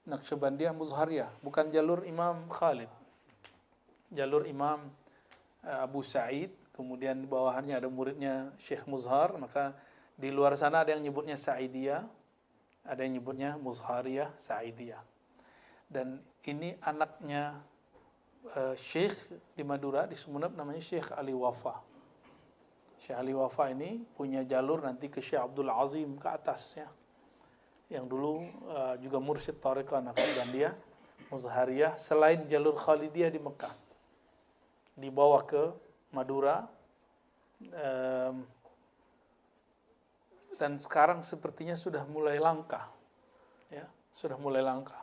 Naqsyabandiyah Muzhariyah, bukan jalur Imam Khalid. Jalur Imam Abu Sa'id, kemudian di bawahannya ada muridnya Syekh Muzhar, maka di luar sana ada yang nyebutnya Sa'idiyah, ada yang nyebutnya Muzhariyah, Sa'idiyah. Dan ini anaknya Syekh di Madura, di Sumeneb, namanya Syekh Ali Wafa. Syekh Ali Wafa ini punya jalur nanti ke Syekh Abdul Azim ke atas ya. Yang dulu juga mursyid Tariqah Naqsyabandiyah Muzhariyah, selain jalur Khalidiyah di Mekah, dibawa ke Madura, dan sekarang sepertinya sudah mulai langka, ya, sudah mulai langka.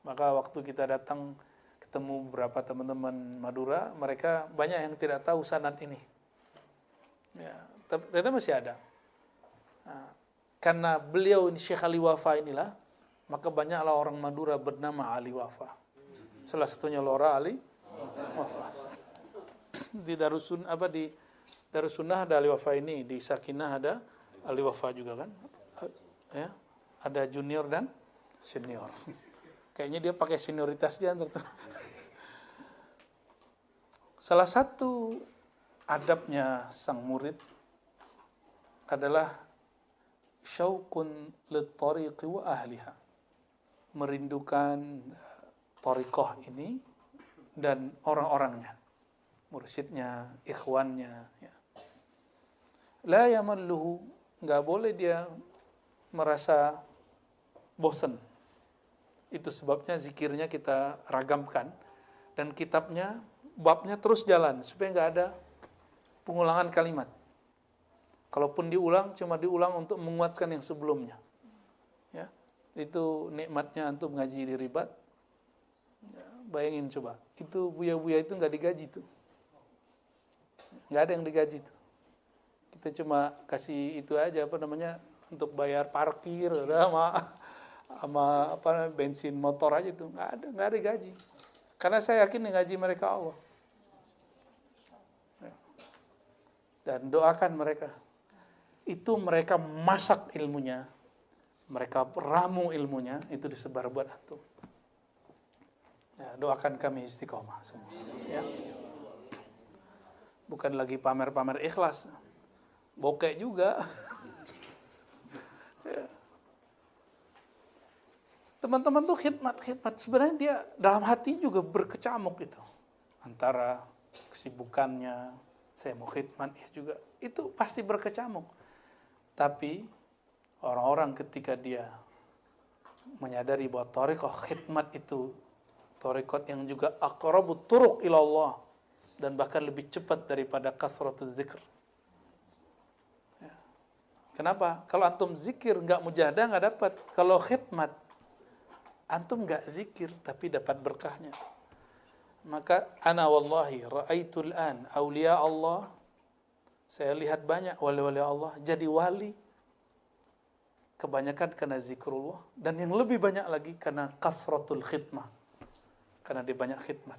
Maka waktu kita datang ketemu beberapa teman-teman Madura, mereka banyak yang tidak tahu sanad ini. Ya, ternyata masih ada. Nah, karena beliau ini Syekh Ali Wafa inilah, maka banyaklah orang Madura bernama Ali Wafa. Salah satunya Lora Ali Wafa. Di Darussunnah ada Ali Wafa ini, di Sakinah ada Ali Wafa juga kan. Ya, ada junior dan senior. Kayaknya dia pakai senioritas dia antar tuh. Salah satu adabnya sang murid adalah syauqun lit-tariqi wa ahliha. Merindukan thariqah ini dan orang-orangnya. Mursyidnya, ikhwannya. Ya. La yamalluhu, nggak boleh dia merasa bosan. Itu sebabnya zikirnya kita ragamkan dan kitabnya, babnya terus jalan supaya nggak ada pengulangan kalimat. Kalaupun diulang, cuma diulang untuk menguatkan yang sebelumnya. Ya, itu nikmatnya antum ngaji di Ribat. Ya, bayangin coba, itu buya-buya itu nggak digaji tuh, nggak ada yang digaji tuh. Kita cuma kasih itu aja untuk bayar parkir, sama bensin motor aja tuh, nggak ada gaji. Karena saya yakin yang gaji mereka Allah. Dan doakan mereka. Itu mereka masak ilmunya, mereka ramu ilmunya, itu disebar buat antum. Ya, doakan kami istiqomah semua. Ya. Bukan lagi pamer-pamer ikhlas, bokek juga. Ya. Teman-teman tuh khidmat. Sebenarnya dia dalam hati juga berkecamuk itu. Antara kesibukannya, saya mau khidmat ya juga, itu pasti berkecamuk. Tapi orang-orang ketika dia menyadari bahwa thariqah khidmat itu thariqat yang juga aqrabut turuq ila Allah dan bahkan lebih cepat daripada kasratuz zikr. Ya. Kenapa? Kalau antum zikir nggak mujahadah nggak dapat. Kalau khidmat antum nggak zikir tapi dapat berkahnya. Maka ana wallahi ra'aitul an auliya Allah, saya lihat banyak wali-wali Allah jadi wali kebanyakan karena zikrullah, dan yang lebih banyak lagi karena kasratul khidmah, karena dia banyak khidmat.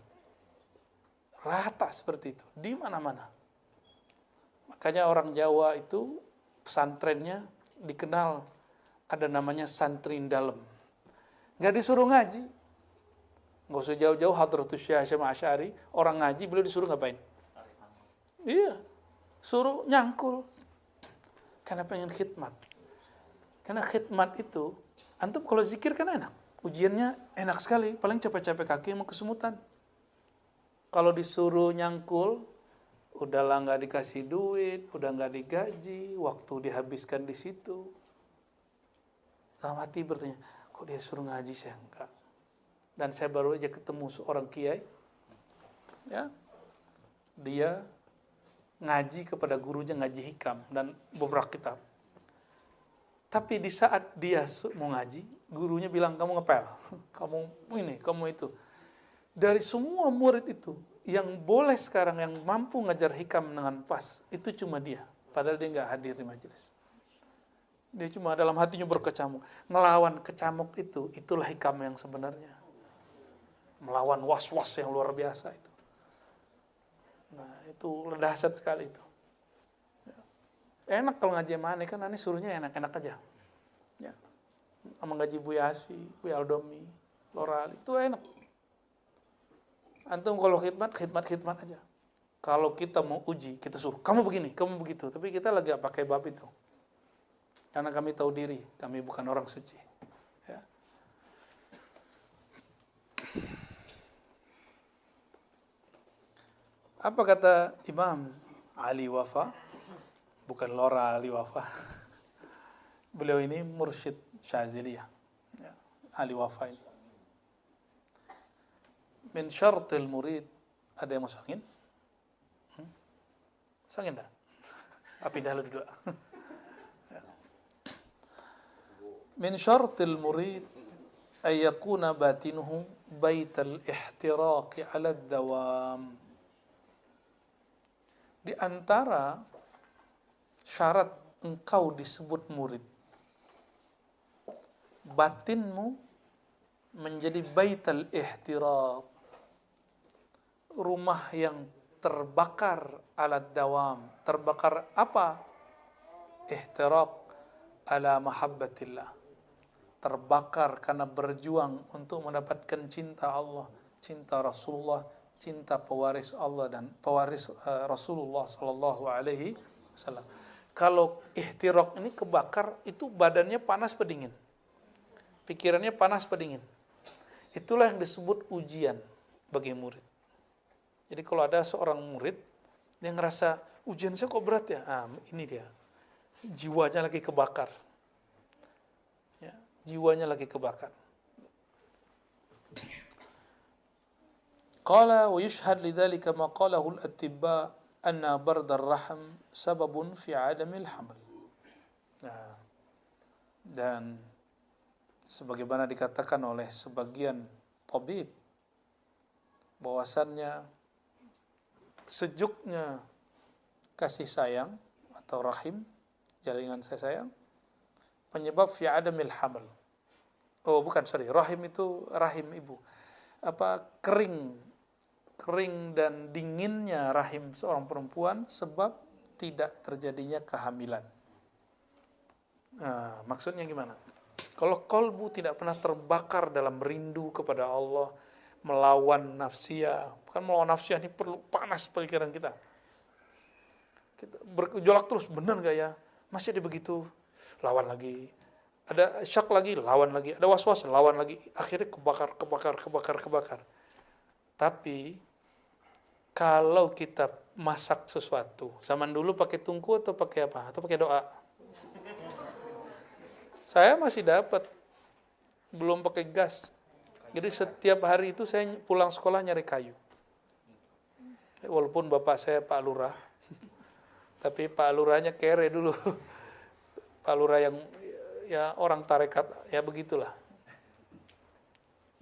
Rata seperti itu di mana-mana. Makanya orang Jawa itu pesantrennya dikenal ada namanya santri dalam. Nggak disuruh ngaji, nggak usah jauh-jauh Hadratus Syekh Hasyim Asy'ari, orang ngaji beliau disuruh ngapain? Iya, suruh nyangkul. Karena pengen khidmat. Karena khidmat itu, antum kalau zikir kan enak. Ujiannya enak sekali, paling capek-capek kaki mau kesemutan. Kalau disuruh nyangkul, udahlah nggak dikasih duit, udah nggak digaji, waktu dihabiskan di situ. Dalam hati bertanya, kok dia suruh ngaji saya enggak? Dan saya baru aja ketemu seorang kiai, ya, dia ngaji kepada gurunya, ngaji hikam dan beberapa kitab. Tapi di saat dia mau ngaji, gurunya bilang kamu ngepel, kamu ini, kamu itu. Dari semua murid itu, yang boleh sekarang yang mampu ngajar hikam dengan pas, itu cuma dia. Padahal dia nggak hadir di majelis. Dia cuma dalam hatinya berkecamuk. Melawan kecamuk itu, itulah hikam yang sebenarnya. Melawan was-was yang luar biasa itu. Nah, itu dahsyat sekali itu. Enak kalau ngaji mana kan, aneh suruhnya enak-enak aja. Ya. Sama ngaji Buya Hasyi, Buya Aldomi, Lora Ali, itu enak. Antum kalau khidmat aja. Kalau kita mau uji, kita suruh, kamu begini, kamu begitu. Tapi kita lagi gak pakai bab itu. Karena kami tahu diri, kami bukan orang suci. Ya. Apa kata Imam Ali Wafa? Bukan Lora Ali Wafa. Beliau ini mursyid Syaziliyah. Ya, Ali Wafa ini. Min syartil murid, ada yang masuk angin? Masuk angin dah? Api dah dulu. Min syartil murid ayyakuna batinuhu baital ihtiraqi ala dawam. Di antara syarat engkau disebut murid, batinmu menjadi baital ihtiraq, rumah yang terbakar ala dawam. Terbakar apa? Ihtiraq ala mahabbatillah. Terbakar karena berjuang untuk mendapatkan cinta Allah, cinta Rasulullah, cinta pewaris Allah dan pewaris Rasulullah sallallahu alaihi wasallam. Kalau ihtiraq ini kebakar, itu badannya panas pedingin, pikirannya panas pedingin. Itulah yang disebut ujian bagi murid. Jadi kalau ada seorang murid yang ngerasa ujian saya kok berat ya, ini dia, jiwanya lagi kebakar. Jiwanya lagi kebakar. Qala wa yushhad lidzalika ma qalahu al-atibba anna bard ar-rahm sababun fi 'adami al-haml. Nah, dan sebagaimana dikatakan oleh sebagian tabib bahwasannya sejuknya kasih sayang atau rahim, jaringan saya sayang, penyebab fi adamil haml. Oh bukan, rahim itu rahim ibu. Kering dan dinginnya rahim seorang perempuan sebab tidak terjadinya kehamilan. Nah, maksudnya gimana? Kalau kolbu tidak pernah terbakar dalam rindu kepada Allah, melawan nafsiyah, bukan melawan nafsiyah, ini perlu panas pikiran kita. Kita bergejolak terus, benar gak ya? Masih ada begitu, lawan lagi. Ada syak lagi, lawan lagi. Ada was-was, lawan lagi. Akhirnya kebakar. Tapi kalau kita masak sesuatu, zaman dulu pakai tungku atau pakai apa? Atau pakai doa? Saya masih dapat, belum pakai gas. Jadi setiap hari itu saya pulang sekolah nyari kayu. Walaupun bapak saya Pak Lurah, tapi Pak Lurahnya kere dulu. Pak Lurah yang ya orang tarekat, ya begitulah.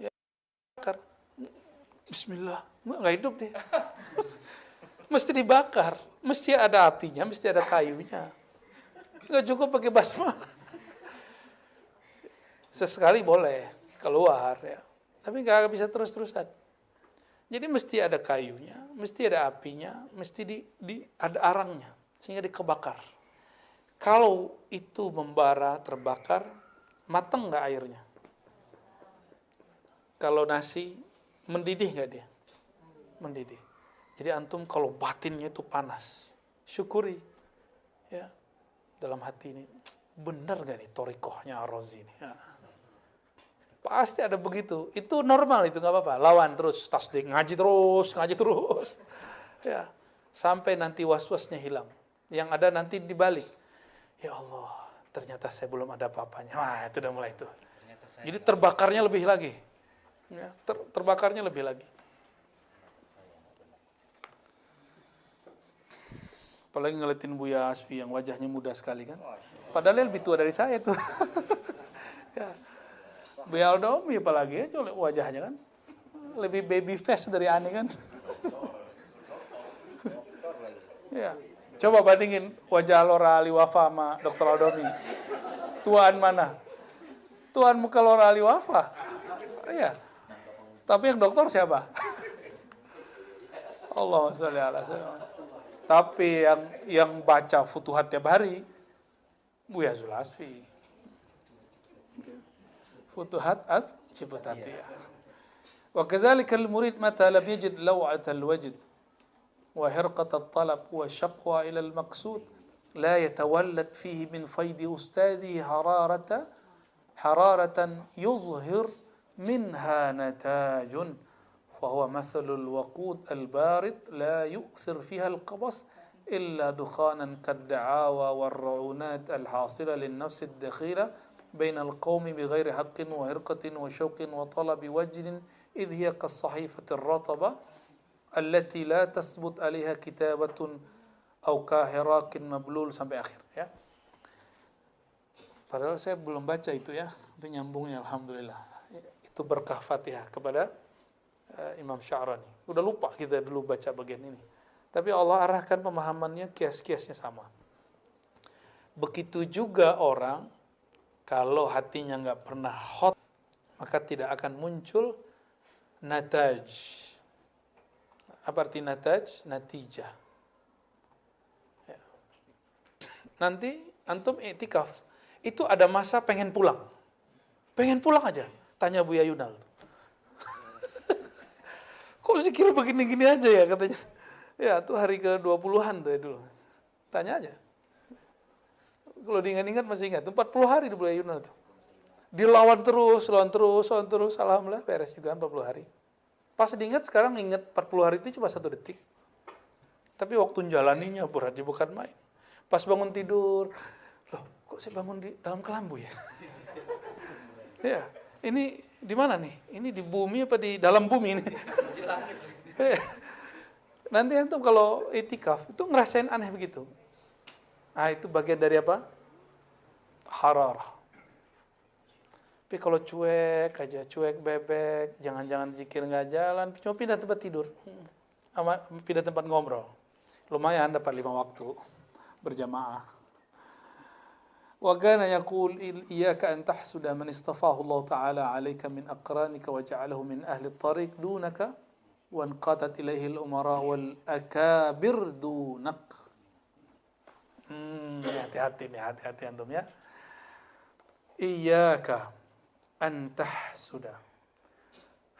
Ya, bakar. Bismillah, nggak hidup deh. Mesti dibakar, mesti ada apinya, mesti ada kayunya. Nggak cukup pakai basma. Sesekali boleh keluar ya, tapi nggak bisa terus-terusan. Jadi mesti ada kayunya, mesti ada apinya, mesti ada arangnya sehingga dikebakar. Kalau itu membara, terbakar, matang nggak airnya? Kalau nasi, mendidih nggak dia? Mendidih. Jadi antum kalau batinnya itu panas, syukuri. Ya, dalam hati ini, benar nggak nih torikohnya Ar-Razi ini? Ya. Pasti ada begitu. Itu normal, itu nggak apa-apa. Lawan terus, tasdik, ngaji terus. Ya, sampai nanti was-wasnya hilang. Yang ada nanti dibalik. Ya Allah, ternyata saya belum ada apa-apanya. Wah, itu udah mulai itu. Jadi terbakarnya lebih lagi. Ya, terbakarnya lebih lagi. Apalagi ngeliatin Buya Asfi yang wajahnya muda sekali kan. Padahal lebih tua dari saya tuh. Ya. Buya Aldomi apalagi ya, coba wajahnya kan. Lebih baby face dari Ani kan. Ya. Coba bandingin wajah Lora Aliwafa sama Dr. Aldomi. Tuan mana? Tuan muka Lora Aliwafa. Iya. Tapi yang dokter siapa? Allahumma sholli ala sayyidina. Tapi yang baca Futuhat tiap hari Buya Zulasfi. Futuhat Ciputatiyah. Wa kadzalika al-murid mata lam yajid law'at al-wajd وحرقة الطلب والشقوى إلى المقصود لا يتولد فيه من فيض أستاذه حرارة يظهر منها نتاج فهو مثل الوقود البارد لا يؤثر فيها القبس إلا دخانا كالدعاوى والرعونات الحاصلة للنفس الدخيلة بين القوم بغير حق وحرقة وشوق وطلب وجد إذ هي كالصحيفة الرطبة allati la tasbut alaiha kitabatun au kahirakin mablul sampai akhir ya. Padahal saya belum baca itu ya, penyambungnya alhamdulillah. Itu berkah Fatihah kepada Imam Sya'rani. Udah lupa kita dulu baca bagian ini. Tapi Allah arahkan pemahamannya, kias-kiasnya sama. Begitu juga orang, kalau hatinya nggak pernah hot, maka tidak akan muncul nataj. Apa arti nataj? Natijah. Ya. Nanti antum i'tikaf, itu ada masa pengen pulang. Pengen pulang aja. Tanya Buya Yunal. Kok zikir begini-gini aja ya katanya. Ya, itu hari ke-20-an tuh ya dulu. Tanya aja. Kalau diingat-ingat masih ingat. 40 hari di Buya Yunal tuh. Dilawan terus, alhamdulillah beres juga 40 hari. Pas diingat sekarang ingat 40 hari itu cuma 1 detik. Tapi waktu jalaninya berat, bukan main. Pas bangun tidur, loh kok saya bangun di dalam kelambu ya? Ya, ini di mana nih? Ini di bumi apa di dalam bumi ini? Di langit. Nanti antum kalau itikaf itu ngerasain aneh begitu. Ah, itu bagian dari apa? Hararah. Tapi kalau cuek aja, cuek bebek, jangan-jangan zikir nggak jalan, cuma pindah tempat tidur, pindah tempat ngobrol. Lumayan dapat 5 waktu berjamaah. Wa kana yaqul iyyaka an tahsuda man istafahu Allah Ta'ala 'alaika min aqranika wa ja'alahu min ahli at-tariq dunaka wa anqatat ilaihi al-umara wal akabir dunak. Hati-hati nih, hati-hati antum ya. Iyyaka an tahsuda.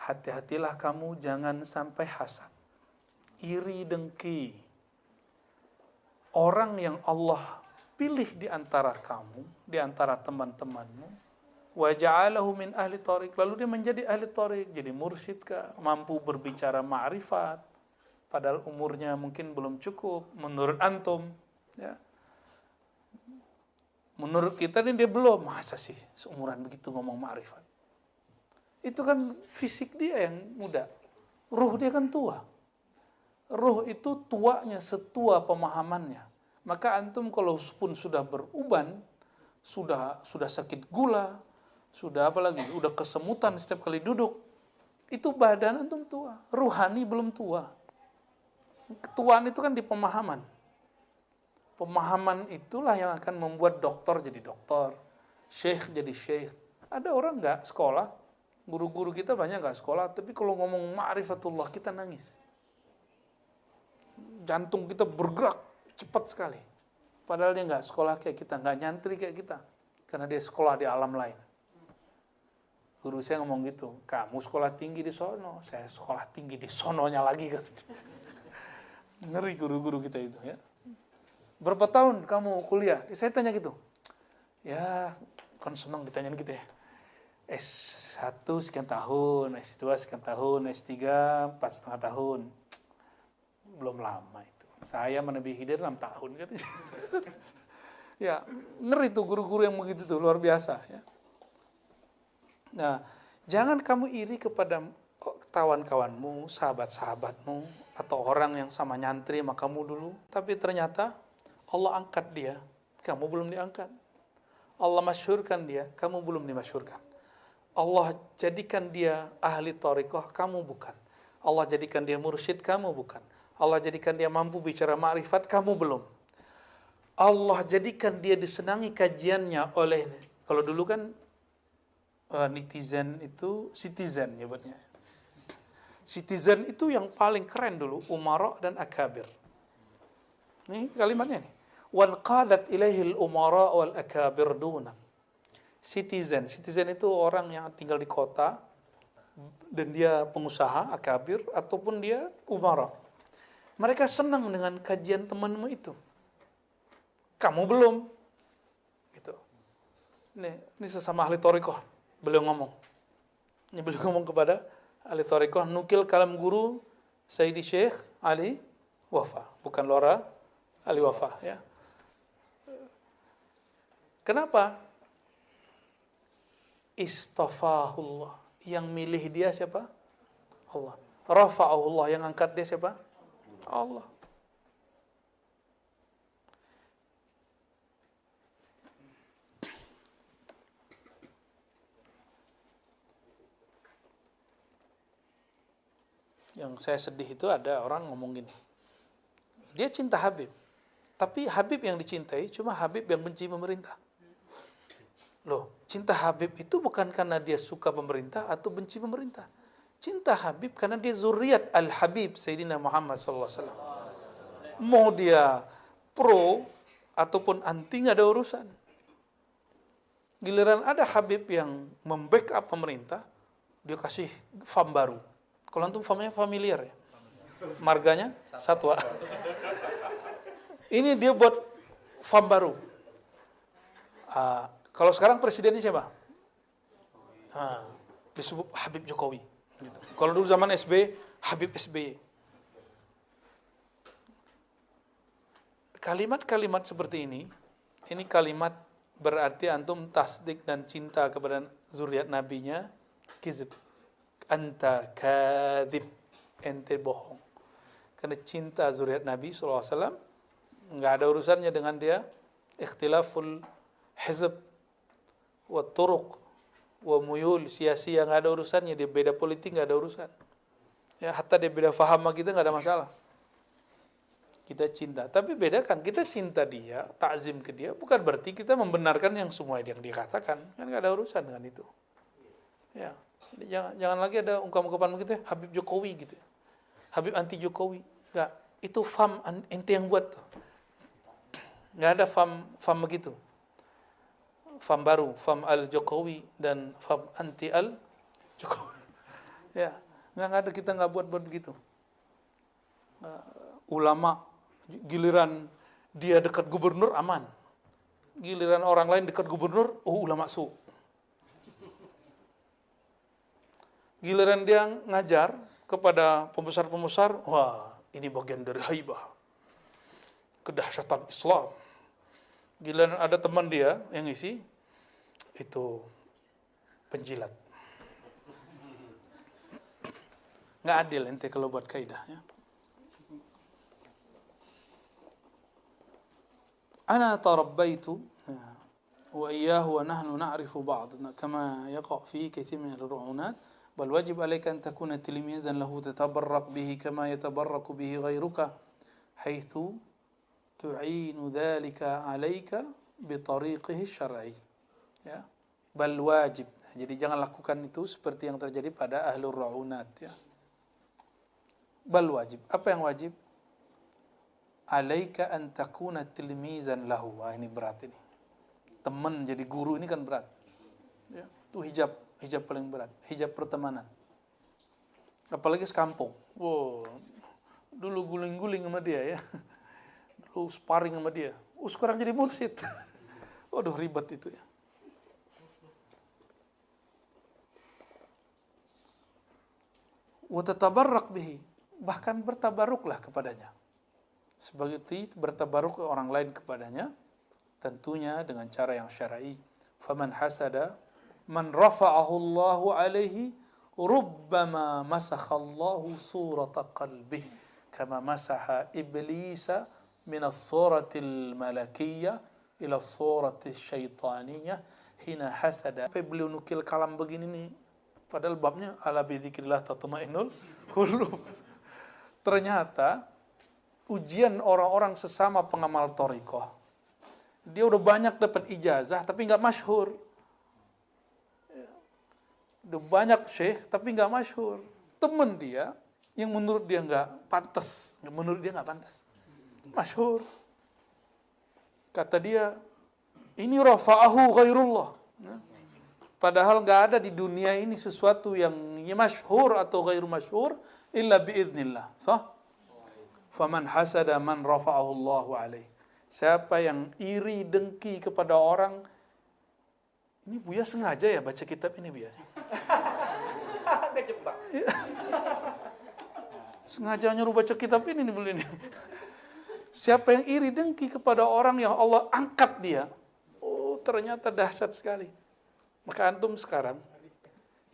Hati-hatilah kamu jangan sampai hasad, iri dengki orang yang Allah pilih di antara kamu, di antara teman-temanmu, wa ja'alahu min ahli tariq, lalu dia menjadi ahli tariq, jadi mursyid kah, mampu berbicara ma'rifat, padahal umurnya mungkin belum cukup menurut antum, ya. Menurut kita ini dia belum, masa sih seumuran begitu ngomong ma'rifat. Itu kan fisik dia yang muda, ruh dia kan tua. Ruh itu tuanya setua pemahamannya. Maka antum kalau pun sudah beruban, sudah sakit gula, sudah apa lagi, udah kesemutan setiap kali duduk, itu badan antum tua, ruhani belum tua. Ketuaan itu kan di pemahaman. Pemahaman itulah yang akan membuat dokter jadi dokter, syekh jadi syekh. Ada orang nggak sekolah, guru-guru kita banyak nggak sekolah, tapi kalau ngomong ma'rifatullah kita nangis. Jantung kita bergerak cepat sekali. Padahal dia nggak sekolah kayak kita, nggak nyantri kayak kita. Karena dia sekolah di alam lain. Guru saya ngomong gitu, kamu sekolah tinggi di sono, saya sekolah tinggi di sononya lagi. Ngeri guru-guru kita itu ya. Berapa tahun kamu kuliah? Saya tanya gitu. Ya, kan senang ditanyain gitu ya. S1 sekian tahun, S2 sekian tahun, S3 4,5 tahun. Belum lama itu. Saya menebihi dia 6 tahun katanya. Ya, ngeri tuh guru-guru yang begitu tuh, luar biasa ya. Nah, jangan kamu iri kepada kawan-kawanmu, sahabat-sahabatmu, atau orang yang sama nyantri sama kamu dulu, tapi ternyata Allah angkat dia, kamu belum diangkat. Allah masyhurkan dia, kamu belum dimasyhurkan. Allah jadikan dia ahli thariqah, kamu bukan. Allah jadikan dia mursyid, kamu bukan. Allah jadikan dia mampu bicara ma'rifat, kamu belum. Allah jadikan dia disenangi kajiannya oleh, kalau dulu kan netizen itu citizen nyebutnya. Citizen itu yang paling keren dulu, umara dan akabir. Ini kalimatnya nih. Wan qadat ilaihil umara wal akabir duna. Citizen itu orang yang tinggal di kota dan dia pengusaha akabir ataupun dia umara. Mereka senang dengan kajian temanmu itu. Kamu belum. Gitu. Ini sesama ahli thariqah. Beliau ngomong. Ini beliau ngomong kepada ahli thariqah, nukil kalam guru Sayyidi Syekh Ali Wafa, bukan Lora Ali Wafa ya. Kenapa? Istafahullah. Yang milih dia siapa? Allah. Rafa'ahullah, yang angkat dia siapa? Allah. yang saya sedih itu ada orang ngomong gini. Dia cinta Habib. Tapi Habib yang dicintai cuma Habib yang benci pemerintah. Loh, cinta Habib itu bukan karena dia suka pemerintah atau benci pemerintah. Cinta Habib karena dia zuriat Al-Habib Sayyidina Muhammad SAW. Mau dia pro ataupun anti nggak ada urusan. Giliran ada Habib yang membackup pemerintah, dia kasih farm baru. Kalau antum farmnya familiar ya, marganya Satwa. Ini dia buat farm baru. Kalau sekarang presidennya siapa? Disebut Habib Jokowi. Gitu. Kalau dulu zaman SBY, Habib SBY. Kalimat-kalimat seperti ini kalimat berarti antum tasdik dan cinta kepada zuriat nabinya, kizib. Anta kadhib, ente bohong. Karena cinta zuriat Nabi SAW nggak ada urusannya dengan dia ikhtilaful hizb wa turuq wa muyul, sia-sia nggak ada urusannya. Dia beda politik nggak ada urusan. Ya, hatta dia beda faham sama kita nggak ada masalah. Kita cinta, tapi bedakan kita cinta dia, takzim ke dia, bukan berarti kita membenarkan yang semua yang dia katakan. Kan nggak ada urusan dengan itu. Ya, jadi jangan lagi ada ungkapan-ungkapan begitu, Habib Jokowi gitu, Habib anti Jokowi. Nggak, itu fam ente yang buat tuh. Nggak ada fam begitu. Fam baru, fam al Jokowi dan fam anti al Jokowi. Ya, nggak ada, kita nggak buat begitu. Ulama giliran dia dekat gubernur aman, giliran orang lain dekat gubernur, ulama su. Giliran dia ngajar kepada pembesar-pembesar, wah ini bagian dari haibah, kedahsyatan Islam. Giliran ada teman dia yang isi, itu penjilat. Nggak adil ente kalau buat kaidah ya. Ana tarabbaitu wa iyyahu wa nahnu na'rifu ba'd kama yaqa' fi kathir min al-ru'unat bal wajib 'alayka an takuna tilmizan lahu tatabarrak bihi kama yatabarraku bihi ghayruka haitsu tu'inu dhalika 'alayka bi tariqihi syar'i. Ya. Bal wajib. Jadi jangan lakukan itu seperti yang terjadi pada ahlur ru'unat ya. Bal wajib. Apa yang wajib? Alaika an takuna tilmizan lahu. Wah, ini berat ini. Teman jadi guru ini kan berat. Ya, itu hijab paling berat, hijab pertemanan. Apalagi sekampung. Wow, dulu guling-guling sama dia ya. Dulu sparring sama dia. Sekarang jadi mursyid. Waduh, ribet itu ya. Wa tatabarrak bihi. Bahkan bertabaruklah kepadanya. Seperti bertabaruk ke orang lain kepadanya, tentunya dengan cara yang syar'i. Faman hasada man rafa'ahu Allahu alaihi rubbama masakhallahu surata qalbih kama masaha iblisa min as-suratil malakiyyah ila as-suratil syaitaniyah hina hasada. Apa beliau nukil kalam begini nih, padahal babnya ala bi dzikrillah tatma'innul qulub. Ternyata ujian orang-orang sesama pengamal thariqah. Dia udah banyak dapat ijazah tapi nggak masyhur. Udah banyak syekh tapi nggak masyhur. Temen dia yang menurut dia nggak pantas, masyhur. Kata dia, ini rafa'ahu ghairullah. Padahal nggak ada di dunia ini sesuatu yang masyhur atau ghairu masyhur illa biiznillah. Sah? Faman hasada man rafa'ahu Allahu alaihi. Siapa yang iri dengki kepada orang, ini Buya sengaja ya baca kitab ini Buya.
Kejebak.
Sengaja nyuruh baca kitab ini nih. Siapa yang iri dengki kepada orang yang Allah angkat dia, ternyata dahsyat sekali. Maka antum sekarang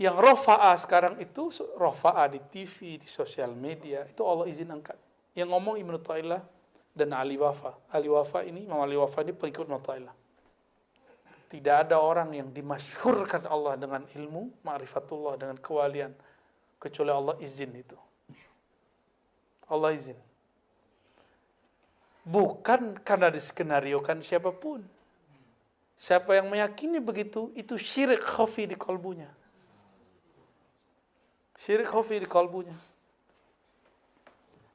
yang rafa'a sekarang itu rafa'a di TV, di sosial media, itu Allah izin angkat. Yang ngomong Ibnu Thaillah dan Ali Wafa. Ali Wafa ini, Imam Ali Wafa ini pengikut Ibnu Thaillah. Tidak ada orang yang dimasyhurkan Allah dengan ilmu, ma'rifatullah, dengan kewalian, kecuali Allah izin itu. Allah izin. Bukan karena diskenariokan siapapun. Siapa yang meyakini begitu, itu syirik khafi di kalbunya. Syirik khafi di kalbunya.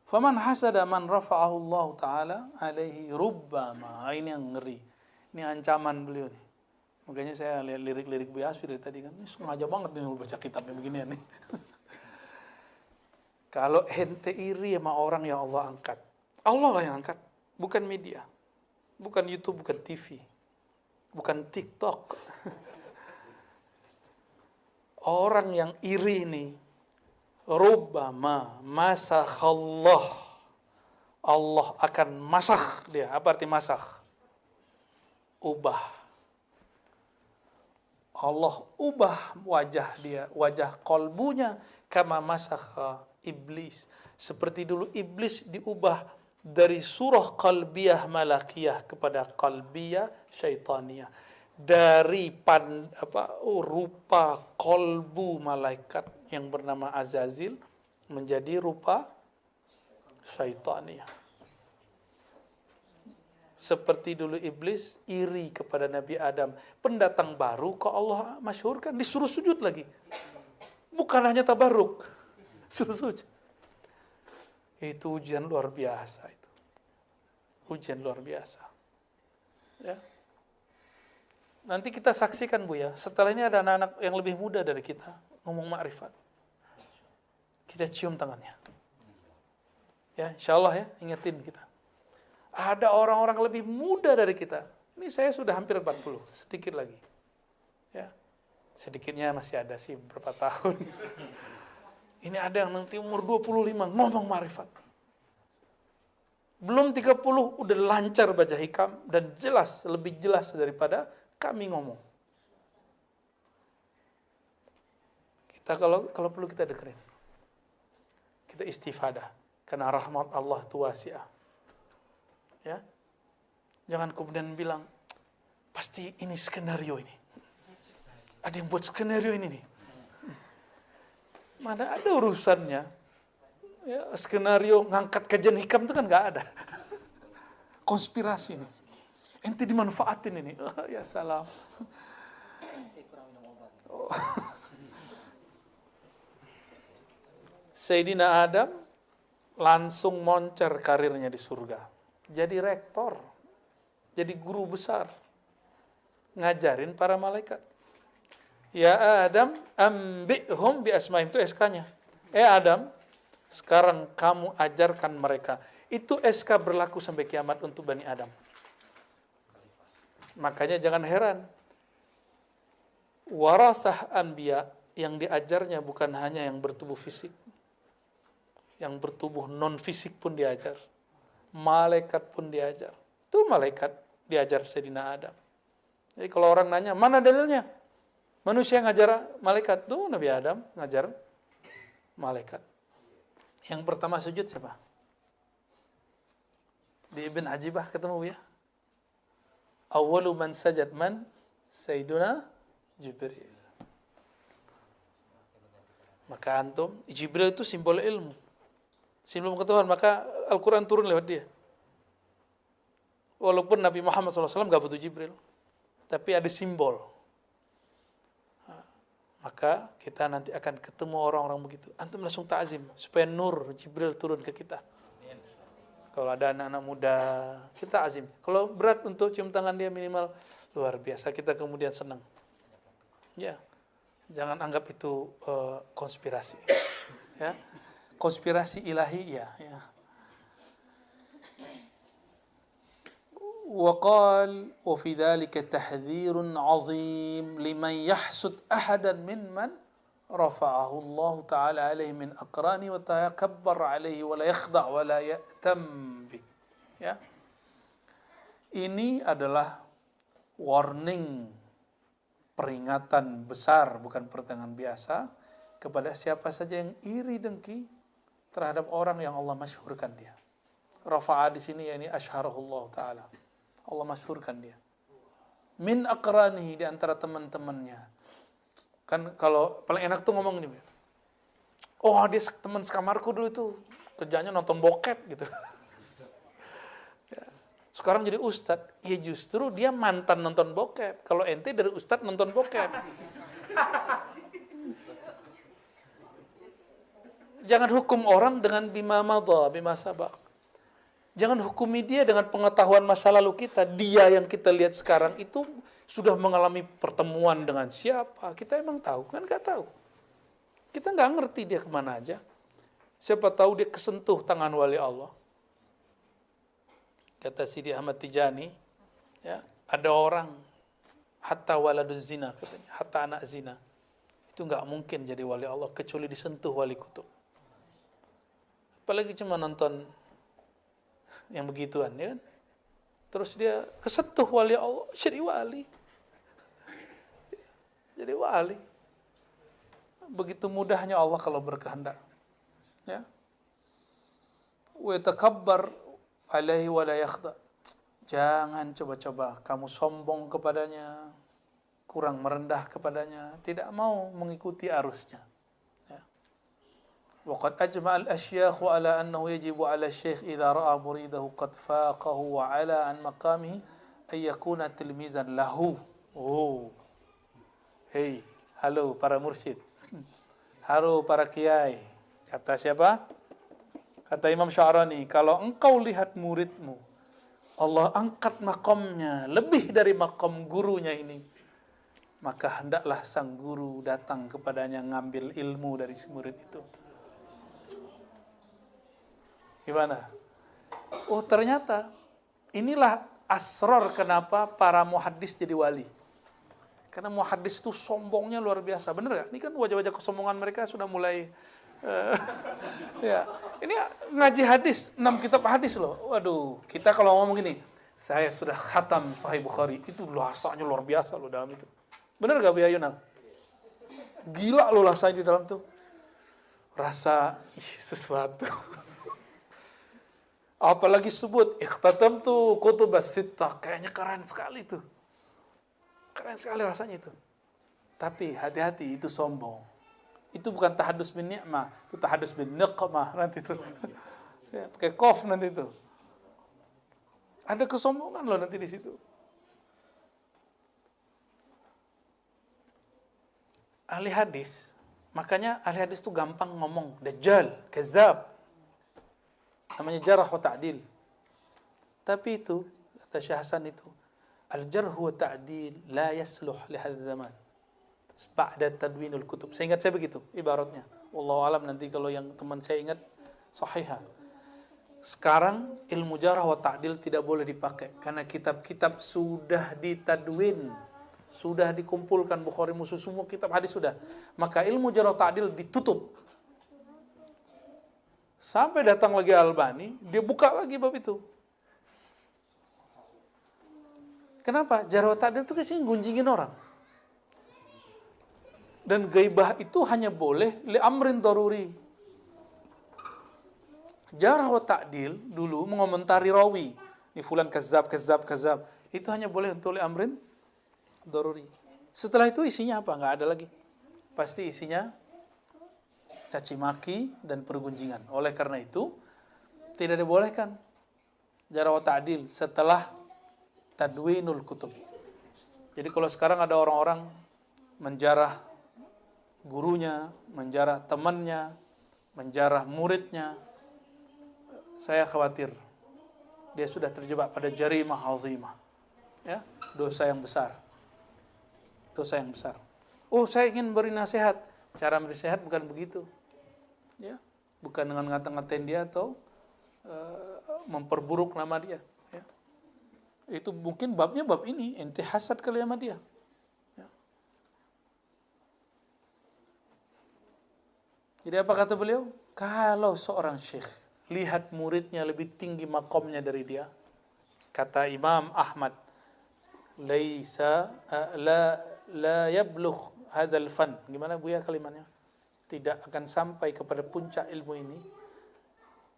Faman hasada man rafa'ahu Allah Ta'ala alaihi rubbama. Ini yang ngeri. Ini ancaman beliau nih. Makanya saya lihat lirik-lirik Bu Yasir dari tadi kan. Ini sengaja banget nih baca kitabnya beginian nih. Kalau ente iri sama orang yang Allah angkat. Allah lah yang angkat. Bukan media. Bukan YouTube, bukan TV. Bukan TikTok. Orang yang iri nih. Rubbama masakhallah. Allah akan masakh dia. Apa arti masakh? Ubah. Allah ubah wajah dia, wajah kolbunya kama masakha iblis. Seperti dulu iblis diubah dari surah qalbiyah malakiyah kepada qalbiyah syaitaniyah. Dari rupa kolbu malaikat yang bernama Azazil menjadi rupa syaitaniyah. Seperti dulu iblis iri kepada Nabi Adam. Pendatang baru kok Allah masyhurkan, disuruh sujud lagi. Bukan hanya tabarruk, suruh sujud. Itu ujian luar biasa itu. Ujian luar biasa. Ya. Nanti kita saksikan Bu ya, setelah ini ada anak-anak yang lebih muda dari kita ngomong makrifat. Kita cium tangannya. Ya, insyaallah ya, ingetin kita. Ada orang-orang lebih muda dari kita. Ini saya sudah hampir 40, sedikit lagi. Ya. Sedikitnya masih ada sih beberapa tahun. Ini ada yang nanti umur 25 ngomong makrifat. Belum 30 udah lancar baca hikam dan jelas, lebih jelas daripada kami ngomong. Kita kalau perlu kita dengerin. Kita istifadah karena rahmat Allah itu wasi'ah. Ya. Jangan kemudian bilang pasti ini skenario ini. Ada yang buat skenario ini nih. Mana ada urusannya. Ya, skenario ngangkat kajian hikam itu kan nggak ada. Konspirasi nih. Ente dimanfaatin ini. Oh, ya salam. Oh. Sayyidina Adam langsung moncer karirnya di surga. Jadi rektor. Jadi guru besar. Ngajarin para malaikat. Ya Adam, ambihum bi asma'ihim, itu SK-nya. Adam, sekarang kamu ajarkan mereka. Itu SK berlaku sampai kiamat untuk Bani Adam. Makanya jangan heran. Warasah anbiya yang diajarnya bukan hanya yang bertubuh fisik. Yang bertubuh non fisik pun diajar. Malaikat pun diajar. Itu malaikat diajar Sayyidina Adam. Jadi kalau orang nanya, mana dalilnya? Manusia ngajar malaikat. Tuh Nabi Adam ngajar malaikat. Yang pertama sujud siapa? Di Ibn Ajibah ketemu ya. Awwalu man sajad man? Sayyiduna Jibril. Maka antum, Jibril itu simbol ilmu. Simbol pengetahuan, maka Al-Quran turun lewat dia. Walaupun Nabi Muhammad SAW gak butuh Jibril. Tapi ada simbol. Maka kita nanti akan ketemu orang-orang begitu. Antum langsung ta'zim supaya nur Jibril turun ke kita. Kalau ada anak-anak muda, kita azim. Kalau berat untuk cium tangan dia minimal, luar biasa. Kita kemudian senang. Ya, jangan anggap itu konspirasi. Ya, konspirasi ilahi ya. وقال وفي ذلك تحذير عظيم لمن يحسد أحدا ممن رفعه الله تعالى عليه من أقرانه وتكبر عليه ولا يخضع ولا يأتم به. Ya. Ini adalah warning, peringatan besar, bukan pertanyaan biasa, kepada siapa saja yang iri dengki terhadap orang yang Allah masyhurkan dia. Rafa'a di sini yakni asyharahullah taala. Allah masyhurkan dia. Min aqranihi, di antara teman-temannya. Kan kalau paling enak tuh ngomong ini. Oh, dia teman sekamarku dulu tuh. kerjanya nonton bokep gitu. Ya. Sekarang jadi ustadz, ya justru dia mantan nonton bokep. Kalau ente dari ustadz nonton bokep. Jangan hukum orang dengan bima madha, bima sabaq. Jangan hukumi dia dengan pengetahuan masa lalu kita. Dia yang kita lihat sekarang itu sudah mengalami pertemuan dengan siapa. Kita emang tahu? Kan nggak tahu. Kita nggak ngerti dia kemana aja. Siapa tahu dia kesentuh tangan wali Allah. Kata Sidi Ahmad Tijani, ya, ada orang hatta waladuz zina, katanya, hatta anak zina. Itu nggak mungkin jadi wali Allah kecuali disentuh wali kutub. Apalagi cuma nonton yang begituan, ya kan? Terus dia kesentuh wali Allah, jadi wali. Jadi wali. Begitu mudahnya Allah kalau berkehendak. Ya. Wa yatakabbar alaihi wa la yakhda. Jangan coba-coba kamu sombong kepadanya, kurang merendah kepadanya, tidak mau mengikuti arusnya. وقد أجمع الأشياخ على أنه يجب على الشيخ إذا رأى مريده قد فاقه وعلى عن مقامه أن يكون تلميذا له. Oh, hey, halo para mursyid, halo para kiai. Kata siapa? Kata Imam Sya'rani, kalau engkau lihat muridmu, Allah angkat makamnya lebih dari makam gurunya ini, maka hendaklah sang guru datang kepadanya ngambil ilmu dari si murid itu. Gimana? Oh, ternyata inilah asror kenapa para muhaddis jadi wali. Karena muhaddis itu sombongnya luar biasa. Bener gak? Ini kan wajah-wajah kesombongan mereka sudah mulai ya. Ini ngaji hadis, 6 kitab hadis loh. Waduh, kita kalau ngomong gini, saya sudah khatam Sahih Bukhari, itu rasanya luar biasa loh dalam itu. Bener gak Buya Yunal? Gila loh rasanya di dalam itu. Rasa sesuatu. Apalagi sebut ikhtatamtu kutubas sittah, kayaknya keren sekali tuh. Keren sekali rasanya itu. Tapi hati-hati, itu sombong. Itu bukan tahadus bin ni'mah, itu tahadus bin niqmah nanti itu. Ya, pakai qaf nanti itu. Ada kesombongan loh nanti di situ. Ahli hadis, makanya ahli hadis itu gampang ngomong dajjal, kazab. Namanya jarh wa ta'dil. Tapi itu kata Syekh Hasan itu, al-jarh wa ta'dil la yasluh li hadzal zaman. Ba'da tadwinul kutub. Saya ingat saya begitu ibaratnya. Wallahu alam, nanti kalau yang teman saya ingat sahihah. Sekarang ilmu jarh wa ta'dil tidak boleh dipakai karena kitab-kitab sudah ditadwin, sudah dikumpulkan Bukhari Muslim, semua kitab hadis sudah. Maka ilmu jarh wa ta'dil ditutup. Sampai datang lagi Albani, dia buka lagi bab itu. Kenapa? Jarh wa ta'dil itu kesini gunjingin orang. Dan ghaibah itu hanya boleh li amrin daruri. Jarh wa ta'dil dulu mengomentari rawi. Ini fulan kazab. Itu hanya boleh untuk li amrin daruri. Setelah itu isinya apa? Nggak ada lagi. Pasti isinya caci maki dan pergunjingan. Oleh karena itu tidak dibolehkan jarh wa ta'dil setelah tadwinul kutub. Jadi kalau sekarang ada orang-orang menjarah gurunya, menjarah temannya, menjarah muridnya, saya khawatir dia sudah terjebak pada jarimah azimah. Ya, dosa yang besar. Dosa yang besar. Oh, saya ingin beri nasihat. Cara beri nasihat bukan begitu. Ya, bukan dengan ngata-ngatain dia atau memperburuk nama dia. Ya. Itu mungkin babnya bab ini, ente hasad kali sama dia. Ya. Jadi apa kata beliau? Kalau seorang syekh lihat muridnya lebih tinggi makomnya dari dia, kata Imam Ahmad, laisa la yablugh hadzal fan. Gimana Buya kalimatnya? Tidak akan sampai kepada puncak ilmu ini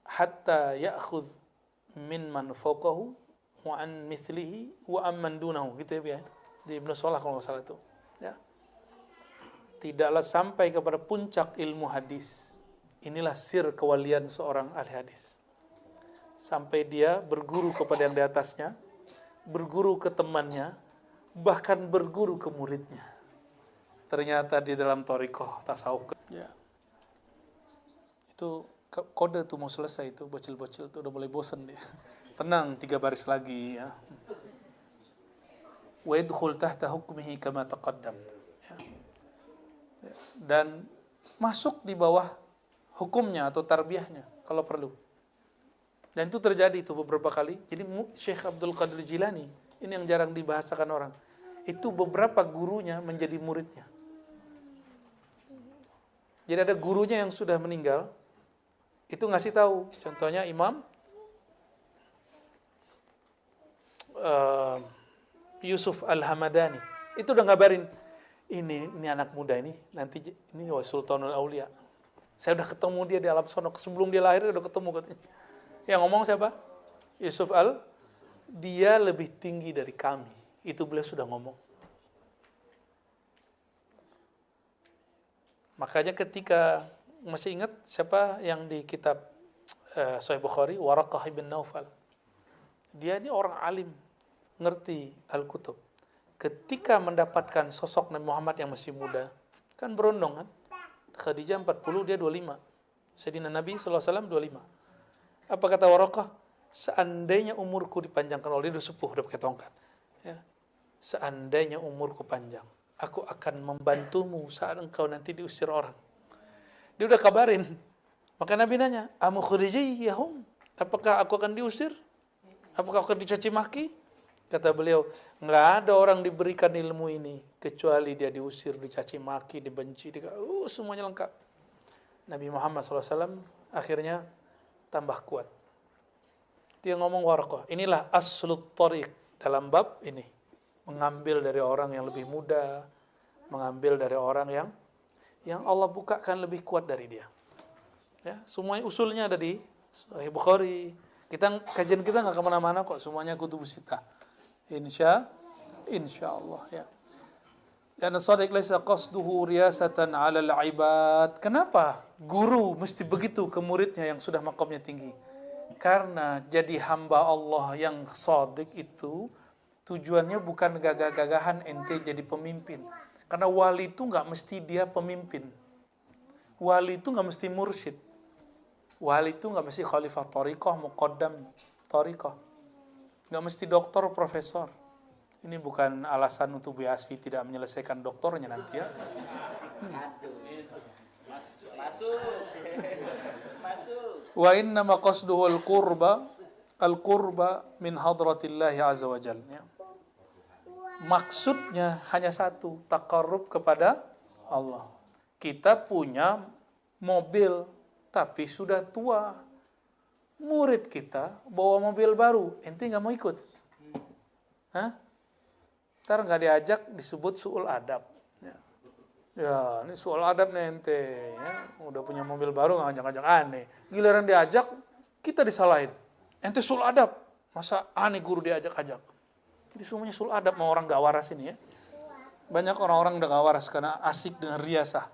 hatta ya'khudh min man fawqahu wa an mithlihi wa amman dunahu, gitu ya Buya. Di Ibnu Shalah kalau enggak salah itu. Ya. Tidaklah sampai kepada puncak ilmu hadis inilah sir kewalian seorang ahli hadis. Sampai dia berguru kepada yang di atasnya, berguru ke temannya, bahkan berguru ke muridnya. Ternyata di dalam thariqah tasawuf. Ya. Itu kode tuh mau selesai itu, bocil-bocil tuh udah mulai bosan dia. Tenang, 3 baris lagi ya. Wa yadkhul tahta hukmihi kama taqaddam. Ya. Dan masuk di bawah hukumnya atau tarbiyahnya kalau perlu. Dan itu terjadi itu beberapa kali. Jadi Syekh Abdul Qadir Jilani, ini yang jarang dibahasakan orang. Itu beberapa gurunya menjadi muridnya. Jadi ada gurunya yang sudah meninggal, itu ngasih tahu. Contohnya Imam Yusuf Al-Hamadani. Itu udah ngabarin, ini anak muda ini, nanti ini Sultanul Aulia. Saya udah ketemu dia di alam sono. Sebelum dia lahir udah ketemu katanya. Yang ngomong siapa? Yusuf dia lebih tinggi dari kami. Itu beliau sudah ngomong. Makanya ketika, masih ingat siapa yang di kitab Sahih Bukhari, Waraqah ibn Naufal. Dia ini orang alim, ngerti Al-Kutub. Ketika mendapatkan sosok Nabi Muhammad yang masih muda, kan berondong kan? Khadijah 40, dia 25. Sayyidina Nabi SAW 25. Apa kata Waraqah? Seandainya umurku dipanjangkan oleh dia, sepuh, udah pakai tongkat. Ya. Seandainya umurku panjang, aku akan membantumu saat engkau nanti diusir orang. Dia udah kabarin. Maka Nabi nanya, amukhrijiyahum? Apakah aku akan diusir? Apakah aku akan dicaci maki? Kata beliau, nggak ada orang diberikan ilmu ini kecuali dia diusir, dicaci maki, dibenci, semuanya lengkap. Nabi Muhammad SAW akhirnya tambah kuat. Dia ngomong Waraqah, inilah aslut thariq dalam bab ini. Mengambil dari orang yang lebih muda, mengambil dari orang yang Allah bukakan lebih kuat dari dia. Ya, semuanya usulnya ada di Sahih Bukhari. Kajian kita nggak kemana-mana kok, semuanya kutubus sittah. Insya Allah ya. Dan as-sadiq laisa qasduhu riyasatan 'ala al-'ibad. Kenapa guru mesti begitu ke muridnya yang sudah makamnya tinggi? Karena jadi hamba Allah yang shadiq itu tujuannya bukan gagah-gagahan ente jadi pemimpin. Karena wali itu nggak mesti dia pemimpin. Wali itu nggak mesti mursyid. Wali itu nggak mesti khalifah thariqah, muqaddam thariqah. Nggak mesti doktor, profesor. Ini bukan alasan untuk Bu Asfi tidak menyelesaikan doktornya nanti ya.
Masuk.
Wa inna ma qasduhu al-qurba min hadratillahi azza wa jalla. Maksudnya hanya satu, taqarrub kepada Allah. Kita punya mobil tapi sudah tua. Murid kita bawa mobil baru, ente nggak mau ikut? Hah? Ntar nggak diajak disebut su'ul adab. Ya, ini su'ul adab nih ente. Ya. Udah punya mobil baru ngajak-ngajak aneh. Giliran diajak, kita disalahin. Ente su'ul adab. Masa aneh guru diajak-ajak? Jadi semuanya su'ul adab sama orang gak waras ini ya. Banyak orang-orang udah gak waras karena asik dengan riasah.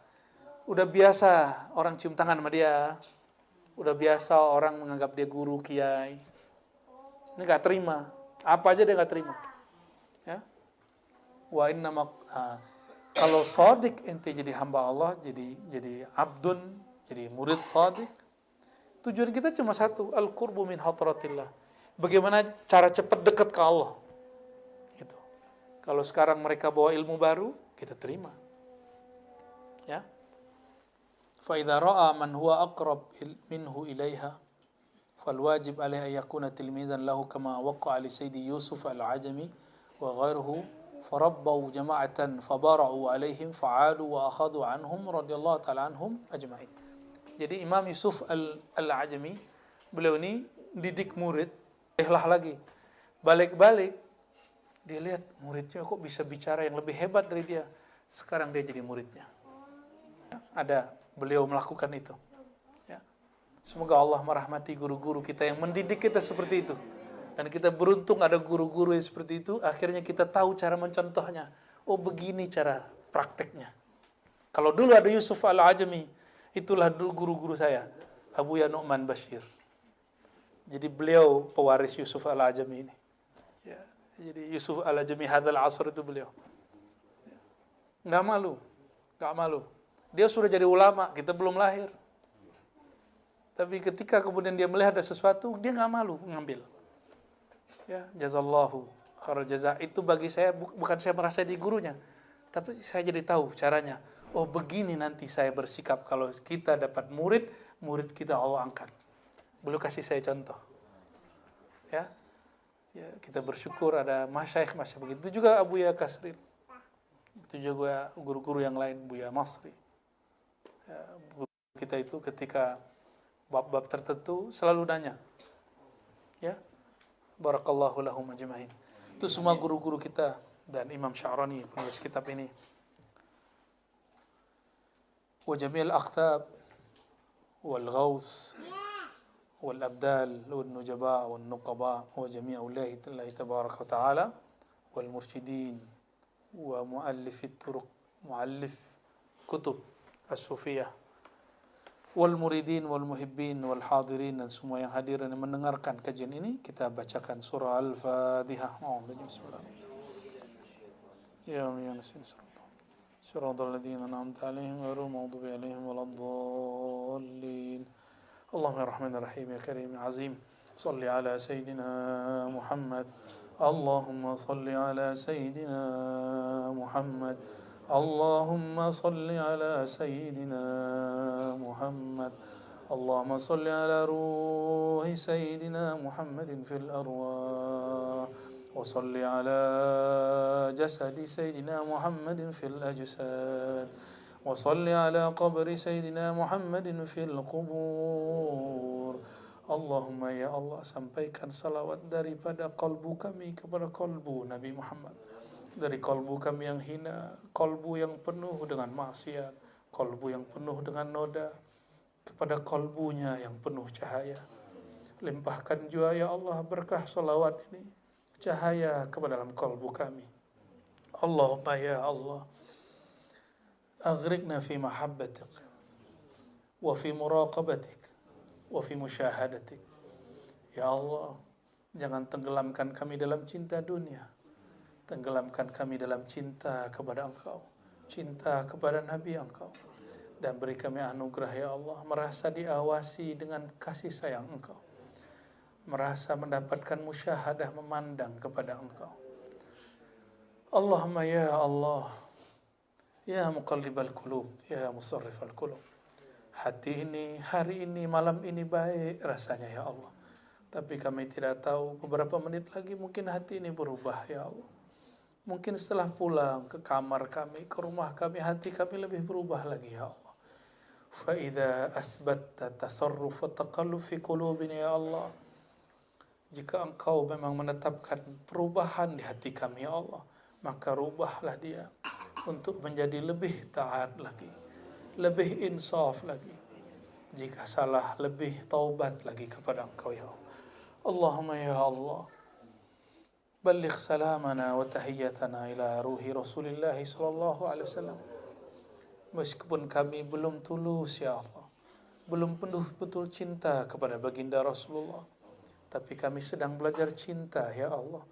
Udah biasa orang cium tangan sama dia. Udah biasa orang menganggap dia guru, kiai. Ini gak terima. Apa aja dia gak terima. Ya. Wa inna kalau shadiq ente jadi hamba Allah, jadi abdun, jadi murid shadiq. Tujuan kita cuma satu, al-qurbu min hadratillah. Bagaimana cara cepat dekat ke Allah. Gitu. Kalau sekarang mereka bawa ilmu baru, kita terima. Ya. Fa idza ra'a man huwa aqrab minhu ilaiha fal wajib alaihi an yakuna tilmizan lahu kama waqa'a li sayyidi Yusuf al-Ajami wa ghairuhu. Farabbau jama'atan fabara'u alaihim fa'alu wa akhadu anhum radhiyallahu ta'ala anhum ajma'in. Jadi Imam Yusuf al-Ajami, beliau ini didik murid, lagi. Balik-balik, dia lihat muridnya kok bisa bicara yang lebih hebat dari dia. Sekarang dia jadi muridnya. Ada, beliau melakukan itu. Ya. Semoga Allah merahmati guru-guru kita yang mendidik kita seperti itu. Dan kita beruntung ada guru-guru yang seperti itu, akhirnya kita tahu cara mencontohnya. Oh begini cara prakteknya. Kalau dulu ada Yusuf al-Ajami, Itulah dulu guru-guru saya, Abuya Nu'man Bashir. Jadi beliau pewaris Yusuf Al-Ajami ini. Ya, jadi Yusuf Al-Ajami hadzal asr itu beliau. Nggak malu, nggak malu. Dia sudah jadi ulama, kita belum lahir. Tapi ketika kemudian dia melihat ada sesuatu, dia nggak malu ngambil. Ya, jazallahu khairal jaza. Itu bagi saya bukan saya merasa di gurunya, tapi saya jadi tahu caranya. Oh, begini nanti saya bersikap kalau kita dapat murid, murid kita Allah angkat. Beliau kasih saya contoh. Ya. Ya, kita bersyukur ada masyayikh begitu. Itu juga Abuya Kasril. Itu juga guru-guru yang lain, Buya Masri. Ya, guru kita itu ketika bab-bab tertentu selalu nanya. Ya. Barakallahu lahum ajma'in. Itu semua guru-guru kita dan Imam Sya'rani penulis kitab ini. Wa jami'al aqtab wal ghaus wal abdal wal nujaba wal nuqaba wa jami'u Allah tabaraka wa ta'ala wal mursyidin wa muallif turuq muallif kutub as-sufiyah wal muridin wal muhibbin wal hadirin dan semua yang hadir dan mendengarkan kajian ini, kita bacakan surah Al-Fatihah. Bismillahirrahmanirrahim. Ya Yasin Siratal ladzina an'amta 'alaihim ghairil maghdubi 'alaihim waladdallin. Allahumma rahmanir rahim ya karim ya azim. Shalli ala sayidina Muhammad. Allahumma shalli ala sayidina Muhammad. Allahumma shalli ala sayidina Muhammad. Allahumma shalli ala ruhi sayidina Muhammadin fil arwah. وصل على جسد سيدنا محمد في الأجساد وصل على قبر سيدنا محمد في القبور. Allahumma ya Allah, sampaikan salawat daripada kalbu kami kepada kalbu Nabi Muhammad, dari kalbu kami yang hina, kalbu yang penuh dengan maksiat, kalbu yang penuh dengan noda, kepada kalbunya yang penuh cahaya. Limpahkan juga ya Allah berkah salawat ini, cahaya ke dalam kalbu kami. Allahumma ya Allah, aghriqna fi mahabbatik wa fi muraqabatik wa fi musyahadatik. Ya Allah, jangan tenggelamkan kami dalam cinta dunia, tenggelamkan kami dalam cinta kepada Engkau, cinta kepada Nabi Engkau, dan beri kami anugerah ya Allah merasa diawasi dengan kasih sayang Engkau, merasa mendapatkan musyahadah memandang kepada Engkau. Allahumma ya Allah, ya muqallibal qulub, ya musarrifal qulub. Hati ini, hari ini, malam ini baik rasanya ya Allah, tapi kami tidak tahu beberapa menit lagi mungkin hati ini berubah ya Allah. Mungkin setelah pulang ke kamar kami, ke rumah kami, hati kami lebih berubah lagi ya Allah. Fa idza asbatta tasarruf wa taqallub fi qulubina ya Allah, jika Engkau memang menetapkan perubahan di hati kami ya Allah, maka rubahlah dia untuk menjadi lebih taat lagi, lebih insaf lagi. Jika salah, lebih taubat lagi kepada Engkau ya Allah. Allahumma ya Allah, balligh salamana wa tahiyyatana ila ruhi Rasulillah sallallahu alaihi wasallam. Meskipun kami belum tulus ya Allah, belum penuh betul cinta kepada baginda Rasulullah, tapi kami sedang belajar cinta ya Allah,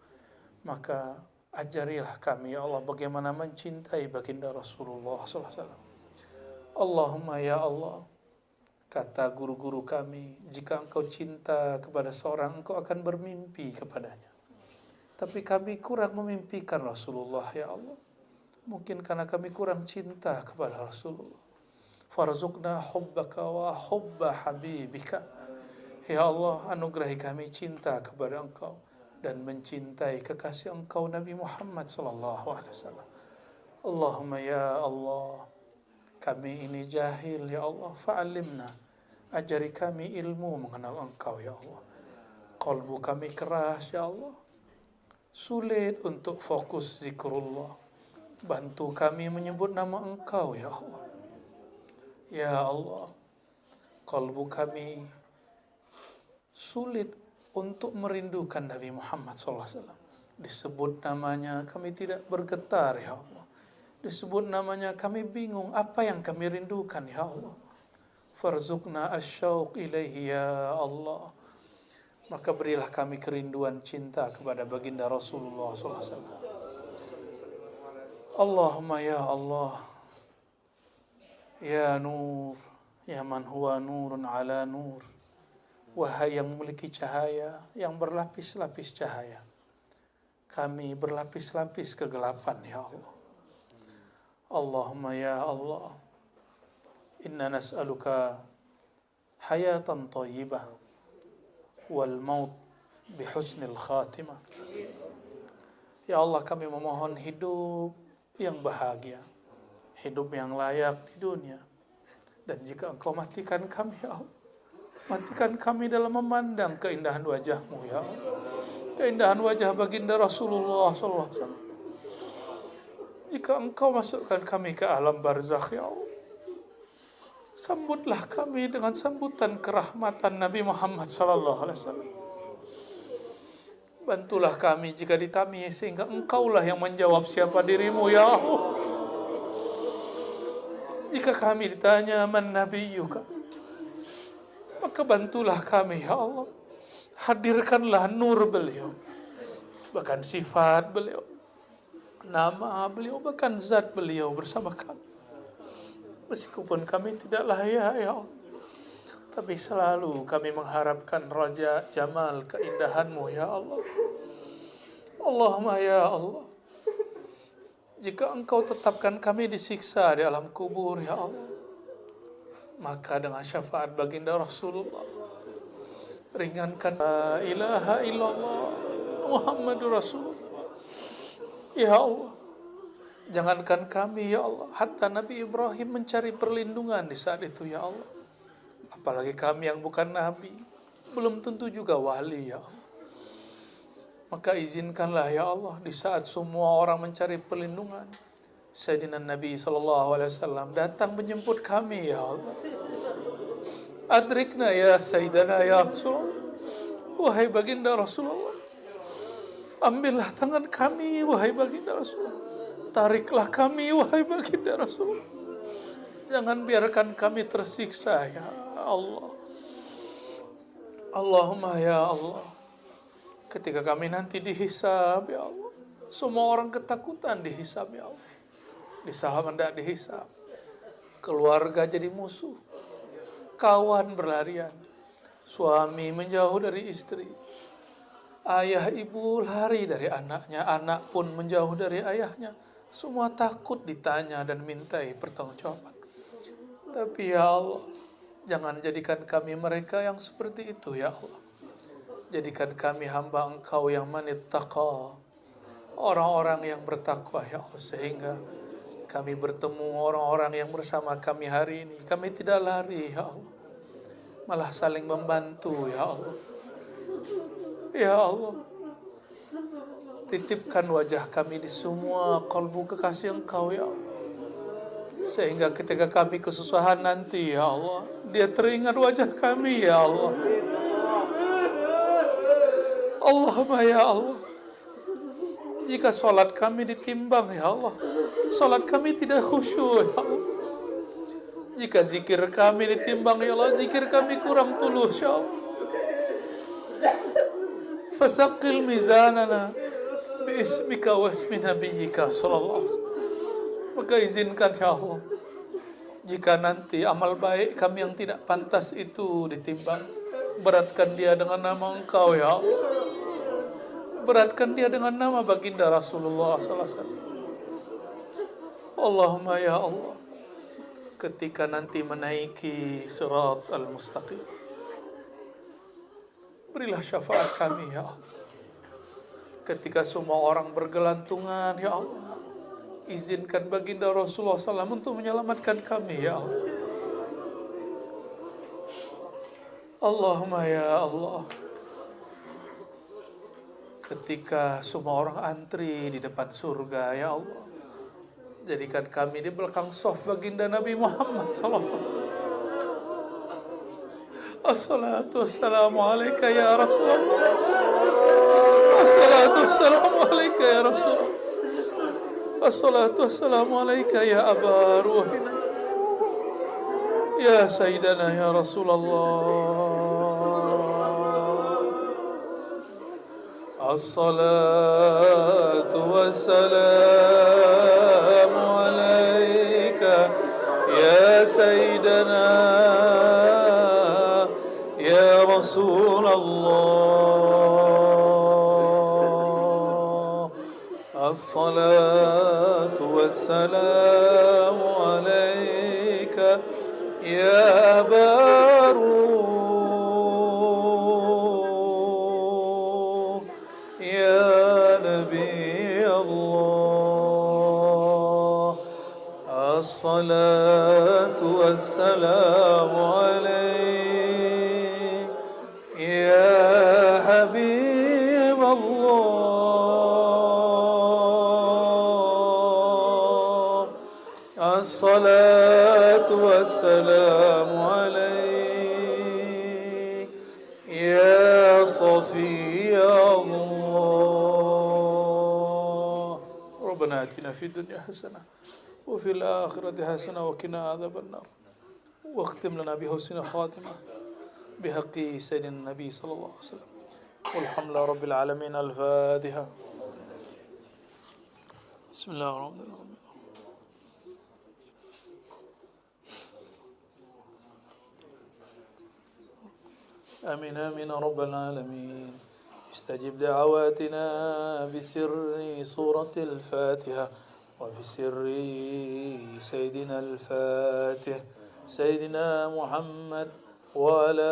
maka ajarilah kami ya Allah bagaimana mencintai baginda Rasulullah SAW. Allahumma ya Allah, kata guru-guru kami, jika engkau cinta kepada seorang, engkau akan bermimpi kepadanya. Tapi kami kurang memimpikan Rasulullah ya Allah, mungkin karena kami kurang cinta kepada Rasulullah. Farzuqna hubbaka wa hubba habibika. Ya Allah, anugerahi kami cinta kepada Engkau dan mencintai kekasih Engkau Nabi Muhammad sallallahu alaihi wasallam. Allahumma ya Allah, kami ini jahil ya Allah, fa'alimna, ajari kami ilmu mengenal Engkau ya Allah. Qalbu kami keras ya Allah, sulit untuk fokus zikrullah. Bantu kami menyebut nama Engkau ya Allah. Ya Allah, qalbu kami sulit untuk merindukan Nabi Muhammad SAW. Disebut namanya kami tidak bergetar ya Allah. Disebut namanya kami bingung apa yang kami rindukan ya Allah. farzuqna asyauq ilaihi ya Allah. Maka berilah kami kerinduan cinta kepada baginda Rasulullah SAW. Allahumma ya Allah, ya Nur, ya man huwa nurun ala nur. Wahai yang memiliki cahaya, yang berlapis-lapis cahaya, kami berlapis-lapis kegelapan ya Allah. Allahumma ya Allah, inna nas'aluka hayatan thayyibah wal maut bihusnil khatimah. Ya Allah, kami memohon hidup yang bahagia, hidup yang layak di dunia. Dan jika Engkau matikan kami ya Allah, matikan kami dalam memandang keindahan wajah-Mu ya Allah, keindahan wajah baginda Rasulullah SAW. Jika Engkau masukkan kami ke alam barzakh ya Allah, sambutlah kami dengan sambutan kerahmatan Nabi Muhammad SAW. Bantulah kami jika di kami, sehingga Engkaulah yang menjawab siapa dirimu ya Allah. Jika kami ditanya man nabiyyuka, maka bantulah kami ya Allah. Hadirkanlah nur beliau, bahkan sifat beliau, nama beliau, bahkan zat beliau bersama kami. Meskipun kami tidak layak ya Allah, tapi selalu kami mengharapkan raja jamal keindahan-Mu ya Allah. Allahumma ya Allah, jika Engkau tetapkan kami disiksa di alam kubur ya Allah, maka dengan syafaat baginda Rasulullah, ringankan la ilaha illallah Muhammadur Rasulullah ya Allah. Jangankan kami ya Allah, hatta Nabi Ibrahim mencari perlindungan di saat itu ya Allah. Apalagi kami yang bukan Nabi, belum tentu juga wali ya Allah. Maka izinkanlah ya Allah, di saat semua orang mencari perlindungan, Sayyidina Nabi SAW datang menjemput kami ya Allah. Adrikna ya Sayyidina ya Rasulullah, wahai baginda Rasulullah. Ambillah tangan kami wahai baginda Rasulullah, tariklah kami wahai baginda Rasulullah. Jangan biarkan kami tersiksa ya Allah. Allahumma ya Allah, ketika kami nanti dihisab ya Allah, semua orang ketakutan dihisab ya Allah. Disalah hendak dihisab, keluarga jadi musuh, kawan berlarian, suami menjauh dari istri, ayah ibu lari dari anaknya, anak pun menjauh dari ayahnya. Semua takut ditanya dan mintai pertanggungjawaban. Tapi ya Allah, jangan jadikan kami mereka yang seperti itu ya Allah. Jadikan kami hamba Engkau yang manittaqa, orang-orang yang bertakwa ya Allah, sehingga kami bertemu orang-orang yang bersama kami hari ini, kami tidak lari ya Allah, malah saling membantu ya Allah. Ya Allah, titipkan wajah kami di semua kalbu kekasih Engkau ya Allah, sehingga ketika kami kesusahan nanti ya Allah, dia teringat wajah kami ya Allah. Allahumma ya Allah, jika sholat kami ditimbang ya Allah, sholat kami tidak khusyuk ya Allah. Jika zikir kami ditimbang ya Allah, zikir kami kurang tulus ya Allah. Fasaqil mizanana biismika wa ismi nabiyyika sallallahu alaihi wasallam. Maka izinkan ya Allah, jika nanti amal baik kami yang tidak pantas itu ditimbang, beratkan dia dengan nama Engkau ya Allah. Beratkan dia dengan nama baginda Rasulullah SAW. Allahumma ya Allah, ketika nanti menaiki sirat al-mustaqim, berilah syafaat kami ya Allah. Ketika semua orang bergelantungan ya Allah, izinkan baginda Rasulullah SAW untuk menyelamatkan kami ya Allah. Allahumma ya Allah, ketika semua orang antri di depan surga ya Allah, jadikan kami di belakang saf baginda Nabi Muhammad SAW. Assalatu wassalamu alaika ya Rasulullah. Assalatu wassalamu alaika ya Rasulullah. Assalatu wassalamu alaika ya Aba Ruhina. يا سيدنا يا رسول الله. الصلاة والسلام عليك يا سيدنا يا رسول الله. الصلاة والسلام عليك يا أبا روح يا نبي الله. الصلاة والسلام عليك يا حبيب الله. الصلاة والسلام عليك يا صفي الله. ربنا آتنا في الدنيا حسنة وفي الآخرة حسنة وقنا عذاب النار. واختم لنا بحسن خاتمة بحق سيدنا النبي صلى الله عليه وسلم. والحمد لله رب العالمين. الفاتحة. بسم الله الرحمن الرحيم. آمين آمين رب العالمين. استجب دعواتنا بسر سورة الفاتحة وبسر سيدنا الفاتح سيدنا محمد وعلى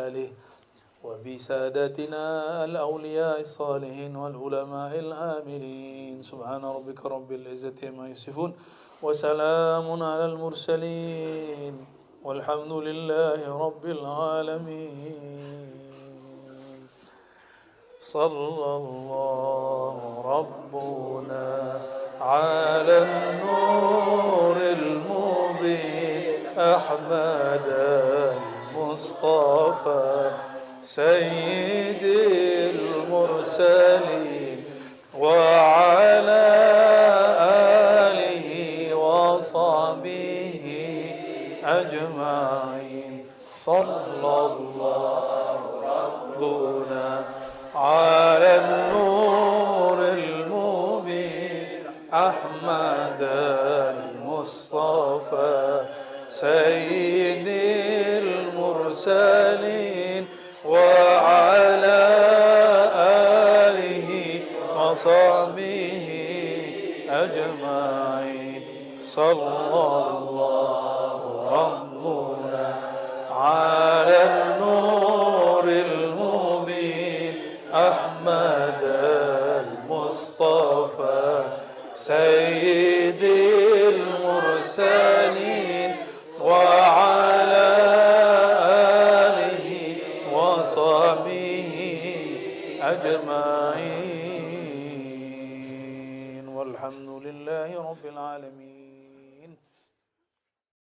آله وبسادتنا الأولياء الصالحين والعلماء العاملين. سبحان ربك رب العزة عما يصفون وسلام على المرسلين والحمد لله رب العالمين. صلى الله ربنا على النور المبين أحمد المصطفى سيد المرسلين وعلى آله وصحبه أجمعين. صلى الله ربنا على النور المبين أحمد المصطفى سيد المرسلين وعلى آله وصحبه أجمعين. صلى الله ربنا على النور المبين أحمد المصطفى سيد المرسلين وعلى آله وصحبه أجمعين. والحمد لله رب العالمين.